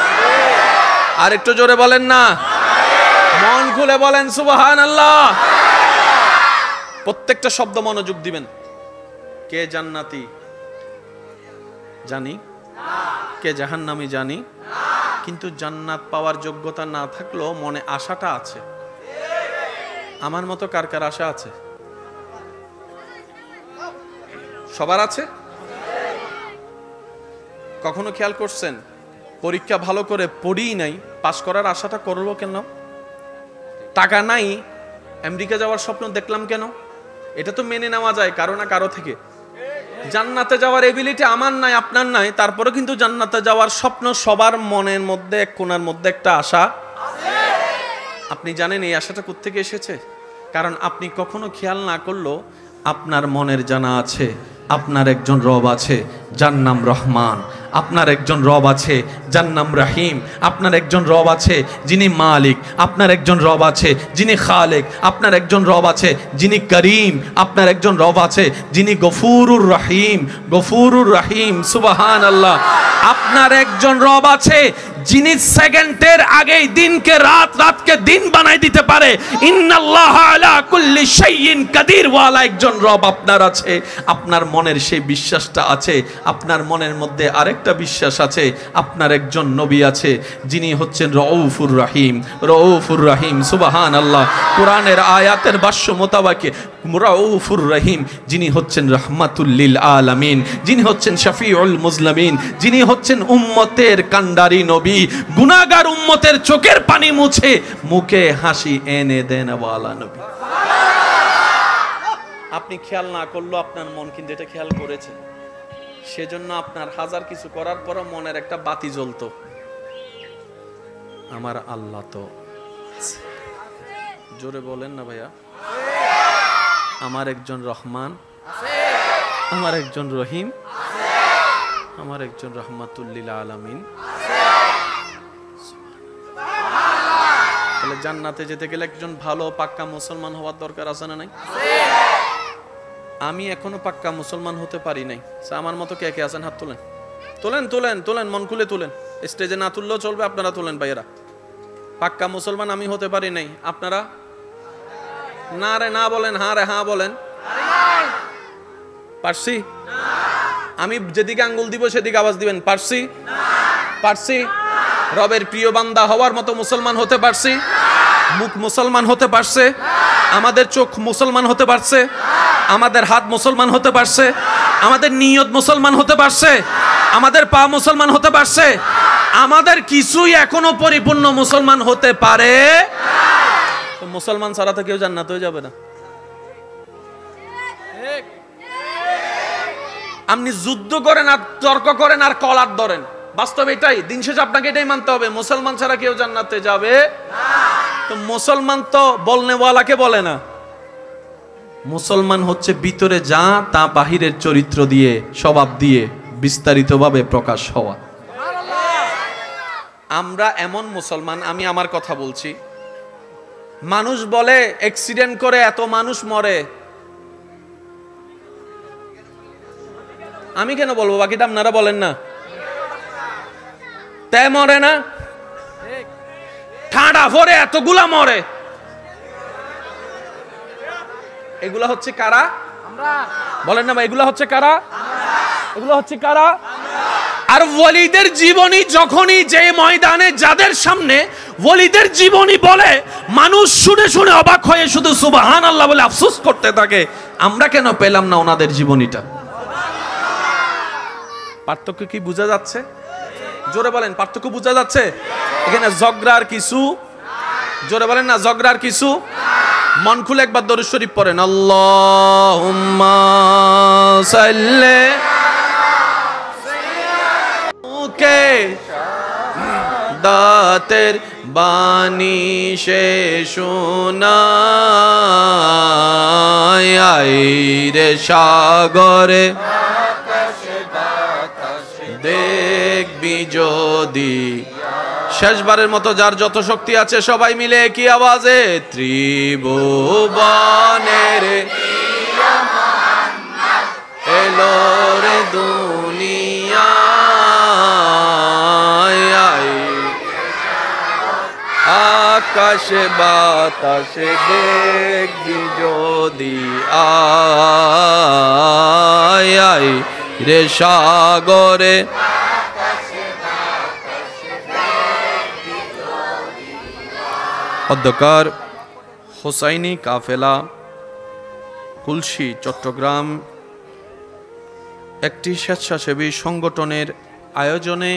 আর একটু জোরে বলেন না, মন খুলে বলেন সুবহানাল্লাহ। প্রত্যেকটা শব্দ মনোযোগ দিবেন। কে জান্নাতি জানি, কে জাহান্নামী জানি, কিন্তু জান্নাত পাওয়ার যোগ্যতা না থাকলেও মনে আশাটা আছে। আমার মতো কার কার আশা আছে? সবার আছে? কখনো খেয়াল করছেন, পরীক্ষা ভালো করে পড়িই নাই, পাস করার আশাটা করবো কেন? টাকা নাই, আমেরিকা যাওয়ার স্বপ্ন দেখলাম কেন? এটা তো মেনে নেওয়া যায় কারো না কারো থেকে। জান্নাতে যাওয়ার এবিলিটি আমার নাই, আপনার নাই, তারপরে কিন্তু জান্নাতে যাওয়ার স্বপ্ন সবার মনের মধ্যে এক কোণার মধ্যে একটা আশা আছে। আপনি জানেন এই আশাটা কোত্থেকে এসেছে? কারণ আপনি কখনো খেয়াল না করলেও আপনার মনের জানা আছে আপনার একজন রব আছে যার নাম রহমান, আপনার একজন রব আছে যার নাম রাহিম, আপনার একজন রব আছে যিনি মালিক, আপনার একজন রব আছে যিনি খালেক, আপনার একজন রব আছে যিনি করিম, আপনার একজন রব আছে যিনি গফুরুর রহিম, গফুরুর রহিম, সুবহানাল্লাহ। আপনার একজন রব আছে যিনি সেকেন্ডের আগেই দিনকে রাত, রাতকে দিন বানাই দিতে পারে। ইন্নাল্লাহা আলা কুল্লি শাইইন কাদির ওয়ালা একজন রব আপনার আছে। আপনার মনের সেই বিশ্বাসটা আছে। আপনার মনের মধ্যে আরেকটা বিশ্বাস আছে, আপনার একজন নবী আছে যিনি হচ্ছেন রউফুর রহিম, রউফুর রহিম, সুবহানাল্লাহ। কোরআনের আয়াতের ভাষ্য মোতাবেক রউফুর রহিম যিনি হচ্ছেন রাহমাতুল লিল আলামিন, যিনি হচ্ছেন শাফিউল মুজলিমিন, যিনি হচ্ছেন উম্মতের কান্ডারি নবী, গুনাহগার উম্মতের চোখের পানি মুছে মুখে হাসি এনে দেন ওয়ালা নবী। আপনি খেয়াল না করলেও আপনার মন কিন্তু এটা খেয়াল করেছে। সেজন্য আপনার হাজার কিছু করার পরও মনের একটা বাতি জ্বলতো, আমার আল্লাহ তো জোরে বলেন না ভাইয়া, আমার একজন রহমান, আমার একজন রহিম, আমার একজন রহমাতুল লিল আলামিন। তাহলে জান্নাতে যেতে গেলে একজন ভালো পাক্কা মুসলমান হওয়ার দরকার আছে না নাই? আমি এখনো পাক্কা মুসলমান হতে পারি নাই। আমার মতো কে কে আছেন? হাত তোলেন, তোলেন, তোলেন, তোলেন, মন খুলে তোলেন। স্টেজে না তুললেও চলবে, আপনারা তোলেন ভাইয়েরা। পাক্কা মুসলমান আমি হতে পারি নাই, আপনারা? না রে না বলেন, হ্যাঁ রে হ্যাঁ বলেন। পারছি? আমি যেদিকে আঙ্গুল দিব সেদিকে আওয়াজ দিবেন। পারছি? পারছি? রবের প্রিয় বান্দা হওয়ার মতো মুসলমান হতে পারছি? মুখ মুসলমান হতে পারছে? আমাদের চোখ মুসলমান হতে পারছে? আমাদের হাত মুসলমান হতে পারছে? আমাদের নিয়ত মুসলমান হতে পারছে? আমাদের পা মুসলমান হতে পারছে? আমাদের কিছুই এখনো পরিপূর্ণ মুসলমান হতে পারে? তো মুসলমান ছাড়া তো কেউ জান্নাতে যাবে না। আপনি যুদ্ধ করেন আর তর্ক করেন আর কলার ধরেন, বাস্তব এটাই। দিন শেষে আপনাকে এটাই মানতে হবে, মুসলমান ছাড়া কেউ জান্নাতে যাবে না। তো মুসলমান তো বলনেওয়ালাকে বলে না, মুসলমান হচ্ছে ভিতরে যা তা বাহিরের চরিত্র দিয়ে, স্বভাব দিয়ে বিস্তারিতভাবে প্রকাশ হওয়া। আমরা এমন মুসলমান, আমি আমার কথা বলছি, মানুষ বলে অ্যাক্সিডেন্ট করে এত মানুষ মরে, আমি কেন বলবো? বাকিটা আপনারা বলেন না। তাই মরে না, ঠাডা ভরে এতগুলা মরে, এগুলা হচ্ছে কারা? বলেন না ভাই, এগুলা হচ্ছে কারা? এগুলা হচ্ছে কারা? আর ওয়ালিদের জীবনী যখনই যে ময়দানে, যাদের সামনে ওয়ালিদের জীবনী বলে, মানুষ শুনে শুনে অবাক হয়ে শুধু সুবহানাল্লাহ বলে আফসোস করতে থাকে, আমরা কেন পেলাম না ওনাদের জীবনীটা? পার্থক্য কি বোঝা যাচ্ছে? জোরে বলেন, পার্থক্য বোঝা যাচ্ছে? এখানে ঝগড়ার কিছু, জোরে বলেন না, ঝগড়ার কিছু। মন খুলে একবার দরুদ শরীফ পড়েন, আল্লাহুম্মা সাল্লি কে দাতের বাণী সে শোনায় রে সাগরে দেখবি যদি। শেষবারের মতো যার যত শক্তি আছে সবাই মিলে কি আওয়াজে, ত্রিভুবনের এলো রে দুনিয়ায়, আকাশে বাতাসে দেখবি যদি আয় রে সাগরে। অধ্যকার হোসাইনি কাফেলা কুলসি চট্টগ্রাম একটি স্বেচ্ছাসেবী সংগঠনের আয়োজনে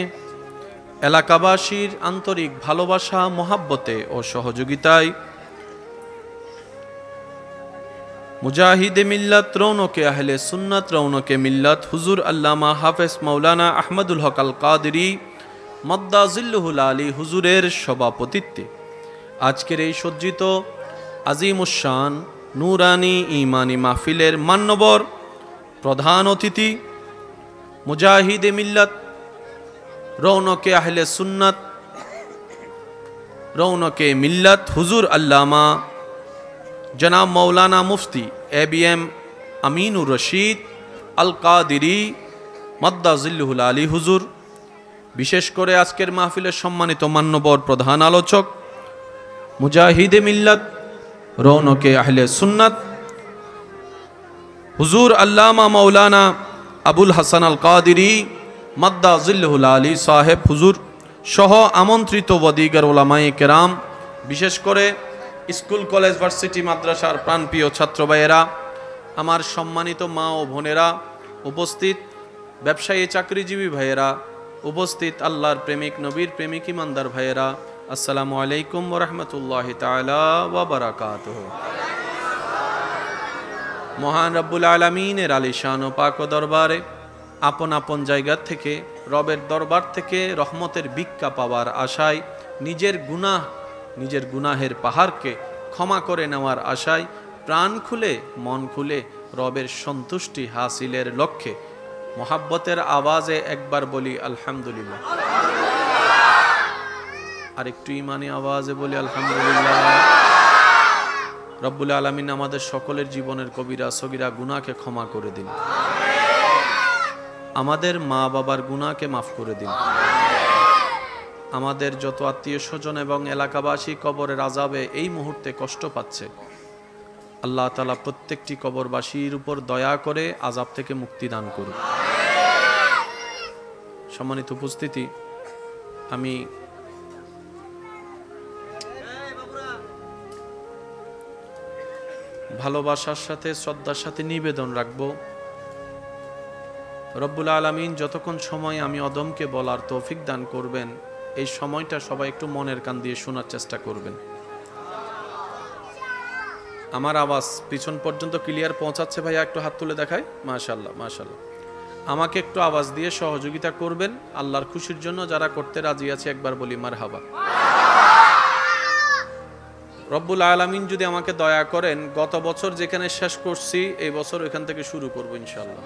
এলাকাবাসীর আন্তরিক ভালোবাসা, মহাব্বতে ও সহযোগিতায় মুজাহিদে মিল্লাত, রৌনকে আহলে সুন্নাত, রৌনকে মিল্লাত হুজুর আল্লামা হাফেজ মাওলানা আহমদুল হক আল কাদেরী মদ্দাজিল্লুহুল আলী হুজুরের সভাপতিত্বে আজকের এই সজ্জিত আজিমুশান নূরানি ইমানি মাহফিলের মান্যবর প্রধান অতিথি মুজাহিদে মিল্লাত, রৌনকে আহলে সুন্নাত, রৌনকে মিল্লাত হুজুর আল্লামা জনাব মৌলানা মুফতি ABM আমিনুর রশিদ আল কাদেরী মদ্দাজিল্লুহুল আলী হুজুর, বিশেষ করে আজকের মাহফিলের সম্মানিত মান্যবর প্রধান আলোচক মুজাহিদে মিল্লাত, রৌনকে আহলে সুন্নাত হুজুর আল্লামা মৌলানা আবুল হাসান আল কাদেরী মদ্দাজিল্লুহুল আলী সাহেব হুজুর সহ আমন্ত্রিত ওয়াদিগার ওলামায়ে কেরাম, বিশেষ করে স্কুল কলেজ ভার্সিটি মাদ্রাসার প্রাণপ্রিয় ছাত্র ভাইয়েরা, আমার সম্মানিত মা ও বোনেরা উপস্থিত, ব্যবসায়ী চাকরিজীবী ভাইয়েরা উপস্থিত, আল্লাহর প্রেমিক নবীর প্রেমিক ইমানদার ভাইয়েরা, আসসালামু আলাইকুম ওয়া রাহমাতুল্লাহি তাআলা ওয়া বারাকাতুহু। মহান রব্বুল আলামিনের আলিশান ও পাক দরবারে আপন আপন জায়গা থেকে, রবের দরবার থেকে রহমতের ভিক্ষা পাওয়ার আশায়, নিজের গুনাহের পাহাড়কে ক্ষমা করে নেওয়ার আশায় প্রাণ খুলে মন খুলে রবের সন্তুষ্টি হাসিলের লক্ষ্যে মোহাব্বতের আওয়াজে একবার বলি আলহামদুলিল্লাহ, আর একটু ইমানি আওয়াজে বলি আলহামদুলিল্লাহ। রব্বুল আলামিন আমাদের সকলের জীবনের কবিরা সগীরা গুনাহকে ক্ষমা করে দিন, আমাদের মা বাবার গুনাহকে মাফ করে দিন, আমাদের যত আত্মীয় স্বজন এবং এলাকাবাসী কবরের আযাবে এই মুহূর্তে কষ্ট পাচ্ছে, আল্লাহ তাআলা প্রত্যেকটি কবরবাসীর উপর দয়া করে আযাব থেকে মুক্তি দান করুন। সম্মানিত উপস্থিতি, আমি ভালোবাসার সাথে শ্রদ্ধার সাথে নিবেদন রাখব, রব্বুল আলামিন যতক্ষণ সময় আমি অদমকে বলার তৌফিক দান করবেন, এই সময়টা সবাই একটু মনের কান দিয়ে শোনার চেষ্টা করবেন। আমার আওয়াজ পিছন পর্যন্ত ক্লিয়ার পৌঁছাচ্ছে ভাইয়া? একটু হাত তুলে দেখায়। মাশাআল্লাহ মাশাআল্লাহ। আমাকে একটু আওয়াজ দিয়ে সহযোগিতা করবেন আল্লাহর খুশির জন্য। যারা করতে রাজি আছে একবার বলি মারহাবা। রব্বুল আলামিন যদি আমাকে দয়া করেন, গত বছর যেখানে শেষ করছি এই বছর এখান থেকে শুরু করব ইনশাআল্লাহ।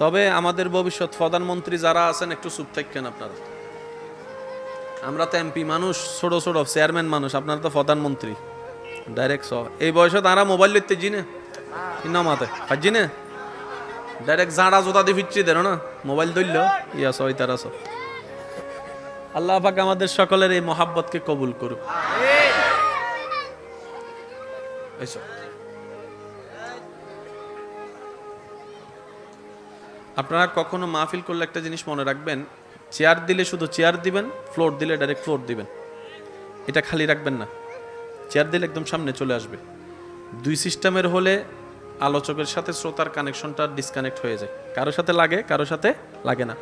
তবে আমাদের ভবিষ্যৎ প্রধানমন্ত্রী যারা আছেন একটু চুপ থাকেন আপনারা। আমরা তো এমপি মানুষ, ছোট ছোট চেয়ারম্যান মানুষ, আপনারা তো প্রধানমন্ত্রী ডাইরেক্ট। এই বয়সে তারা মোবাইল লিখতে জিনে নামাতে জিনে ডাইরেক্ট জাঁড়া জোতা দিয়ে ফিরছি দেন না, মোবাইল ধরল ইয়া সই তারা সব। আল্লাহ পাক আমাদের সকলের এই মহাব্বতকে কবুল করুক। আপনারা কখনো মাহফিল করলে একটা জিনিস মনে রাখবেন, চেয়ার দিলে শুধু চেয়ার দিবেন, ফ্লোর দিলে ডাইরেক্ট ফ্লোর দিবেন, এটা খালি রাখবেন না। চেয়ার দিলে একদম সামনে চলে আসবে। দুই সিস্টেমের হলে আলোচকের সাথে শ্রোতার কানেকশনটা ডিসকানেক্ট হয়ে যায়, কারোর সাথে লাগে কারোর সাথে লাগে না।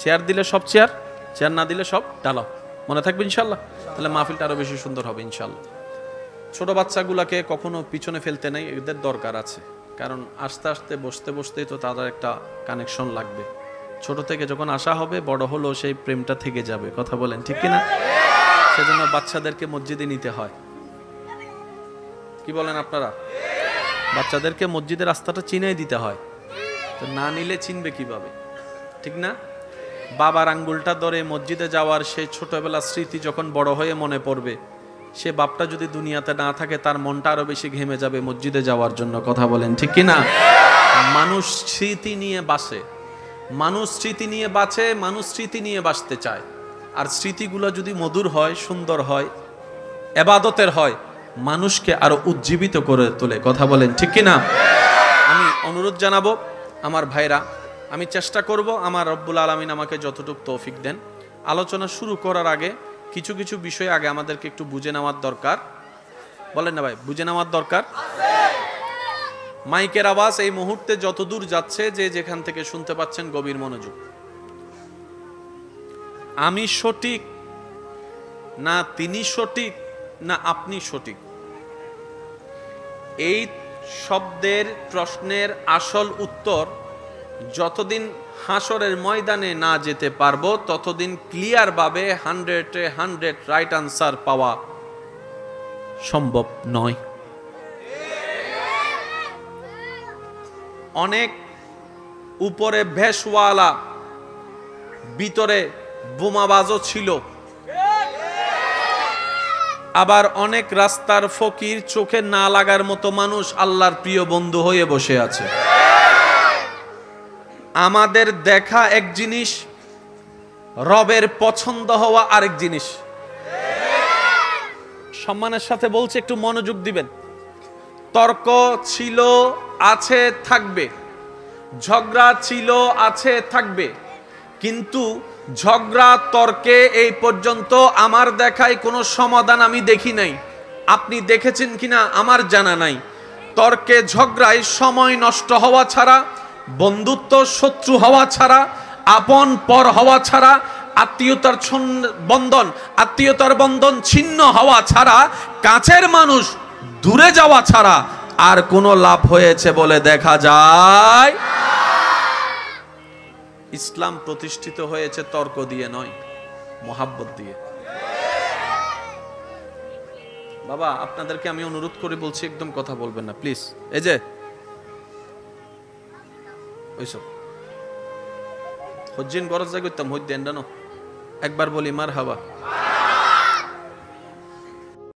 চেয়ার দিলে সব চেয়ার, চেয়ার না দিলে সব ডালাও, মনে থাকবে ইনশাল্লাহ। তাহলে মাহফিলটা আরো বেশি সুন্দর হবে ইনশাল্লাহ। ছোট বাচ্চাগুলাকে কখনো পিছনে ফেলতে নেই, এদের দরকার আছে, কারণ আস্তে আস্তে বসতে বসতেই তো তাদের একটা কানেকশন লাগবে। ছোট থেকে যখন আসা হবে, বড় হলো সেই প্রেমটা থেকে যাবে। কথা বলেন ঠিক কিনা? সেজন্য বাচ্চাদেরকে মসজিদে নিতে হয়। কি বলেন আপনারা? বাচ্চাদেরকে মসজিদের রাস্তাটা চিনাই দিতে হয়। তো না নিলে চিনবে কিভাবে? ঠিক না? বাবার আঙ্গুলটা ধরে মসজিদে যাওয়ার সেই ছোটবেলার স্মৃতি যখন বড় হয়ে মনে পড়বে, সে বাপটা যদি দুনিয়াতে না থাকে, তার মনটা আরো বেশি ঘেমে যাবে মসজিদে যাওয়ার জন্য। কথা বলেন ঠিক কিনা? মানুষ স্মৃতি নিয়ে বাঁচে, মানুষ স্মৃতি নিয়ে বাঁচে, মানুষ স্মৃতি নিয়ে বাঁচতে চায়। আর স্মৃতিগুলো যদি মধুর হয়, সুন্দর হয়, ইবাদতের হয়, মানুষকে আরো উজ্জীবিত করে তোলে। কথা বলেন ঠিক কিনা? আমি অনুরোধ জানাবো আমার ভাইরা, আমি চেষ্টা করব আমার রব্বুল আলামিন আমাকে যতটুকু তৌফিক দেন। আলোচনা শুরু করার আগে কিছু কিছু বিষয় আগে আমাদেরকে একটু বুঝে নেওয়ার দরকার। বলেন না ভাই, বুঝে নেওয়ার দরকার। মাইকের আওয়াজ এই মুহূর্তে যত দূর যাচ্ছে, যে যেখান থেকে শুনতে পাচ্ছেন গভীর মনোযোগ। আমি সঠিক না তিনি সঠিক না আপনি সঠিক? এই শব্দের প্রশ্নের আসল উত্তর যতদিন হাসরের ময়দানে না যেতে পারবো ততদিন ক্লিয়ার ভাবে 100 রাইট আনসার পাওয়া সম্ভব নয়। অনেক উপরে ভেষওয়ালা ভিতরে বোমাবাজও ছিল, আবার অনেক রাস্তার ফকির চোখে না লাগার মতো মানুষ আল্লাহর প্রিয় বন্ধু হয়ে বসে আছে। আমাদের দেখা এক জিনিস, রবের পছন্দ হওয়া আরেক জিনিস। সম্মানের সাথে বলছি, একটু মনোযোগ দিবেন। তর্ক ছিল, আছে, থাকবে। ঝগড়া ছিল, আছে, থাকবে। কিন্তু ঝগড়া তর্কে এই পর্যন্ত আমার দেখায় কোনো সমাধান আমি দেখি নাই। আপনি দেখেছেন কিনা আমার জানা নাই। তর্কে ঝগড়ায় সময় নষ্ট হওয়া ছাড়া, বন্ধুত্ব শত্রু হওয়া ছাড়া, আপন পর হওয়া ছাড়া, আত্মীয়তার বন্ধন ছিন্ন হওয়া ছাড়া, কাছের মানুষ দূরে যাওয়া ছাড়া আর কোনো লাভ হয়েছে বলে দেখা যায়? ইসলাম প্রতিষ্ঠিত হয়েছে তর্ক দিয়ে নয়, মোহাব্বত দিয়ে। বাবা, আপনাদেরকে আমি অনুরোধ করে বলছি, একদম কথা বলবেন না প্লিজ। এই যে ওইসব হজ্জিন গরজ করতাম হইতেন একবার বলি মার হাবা।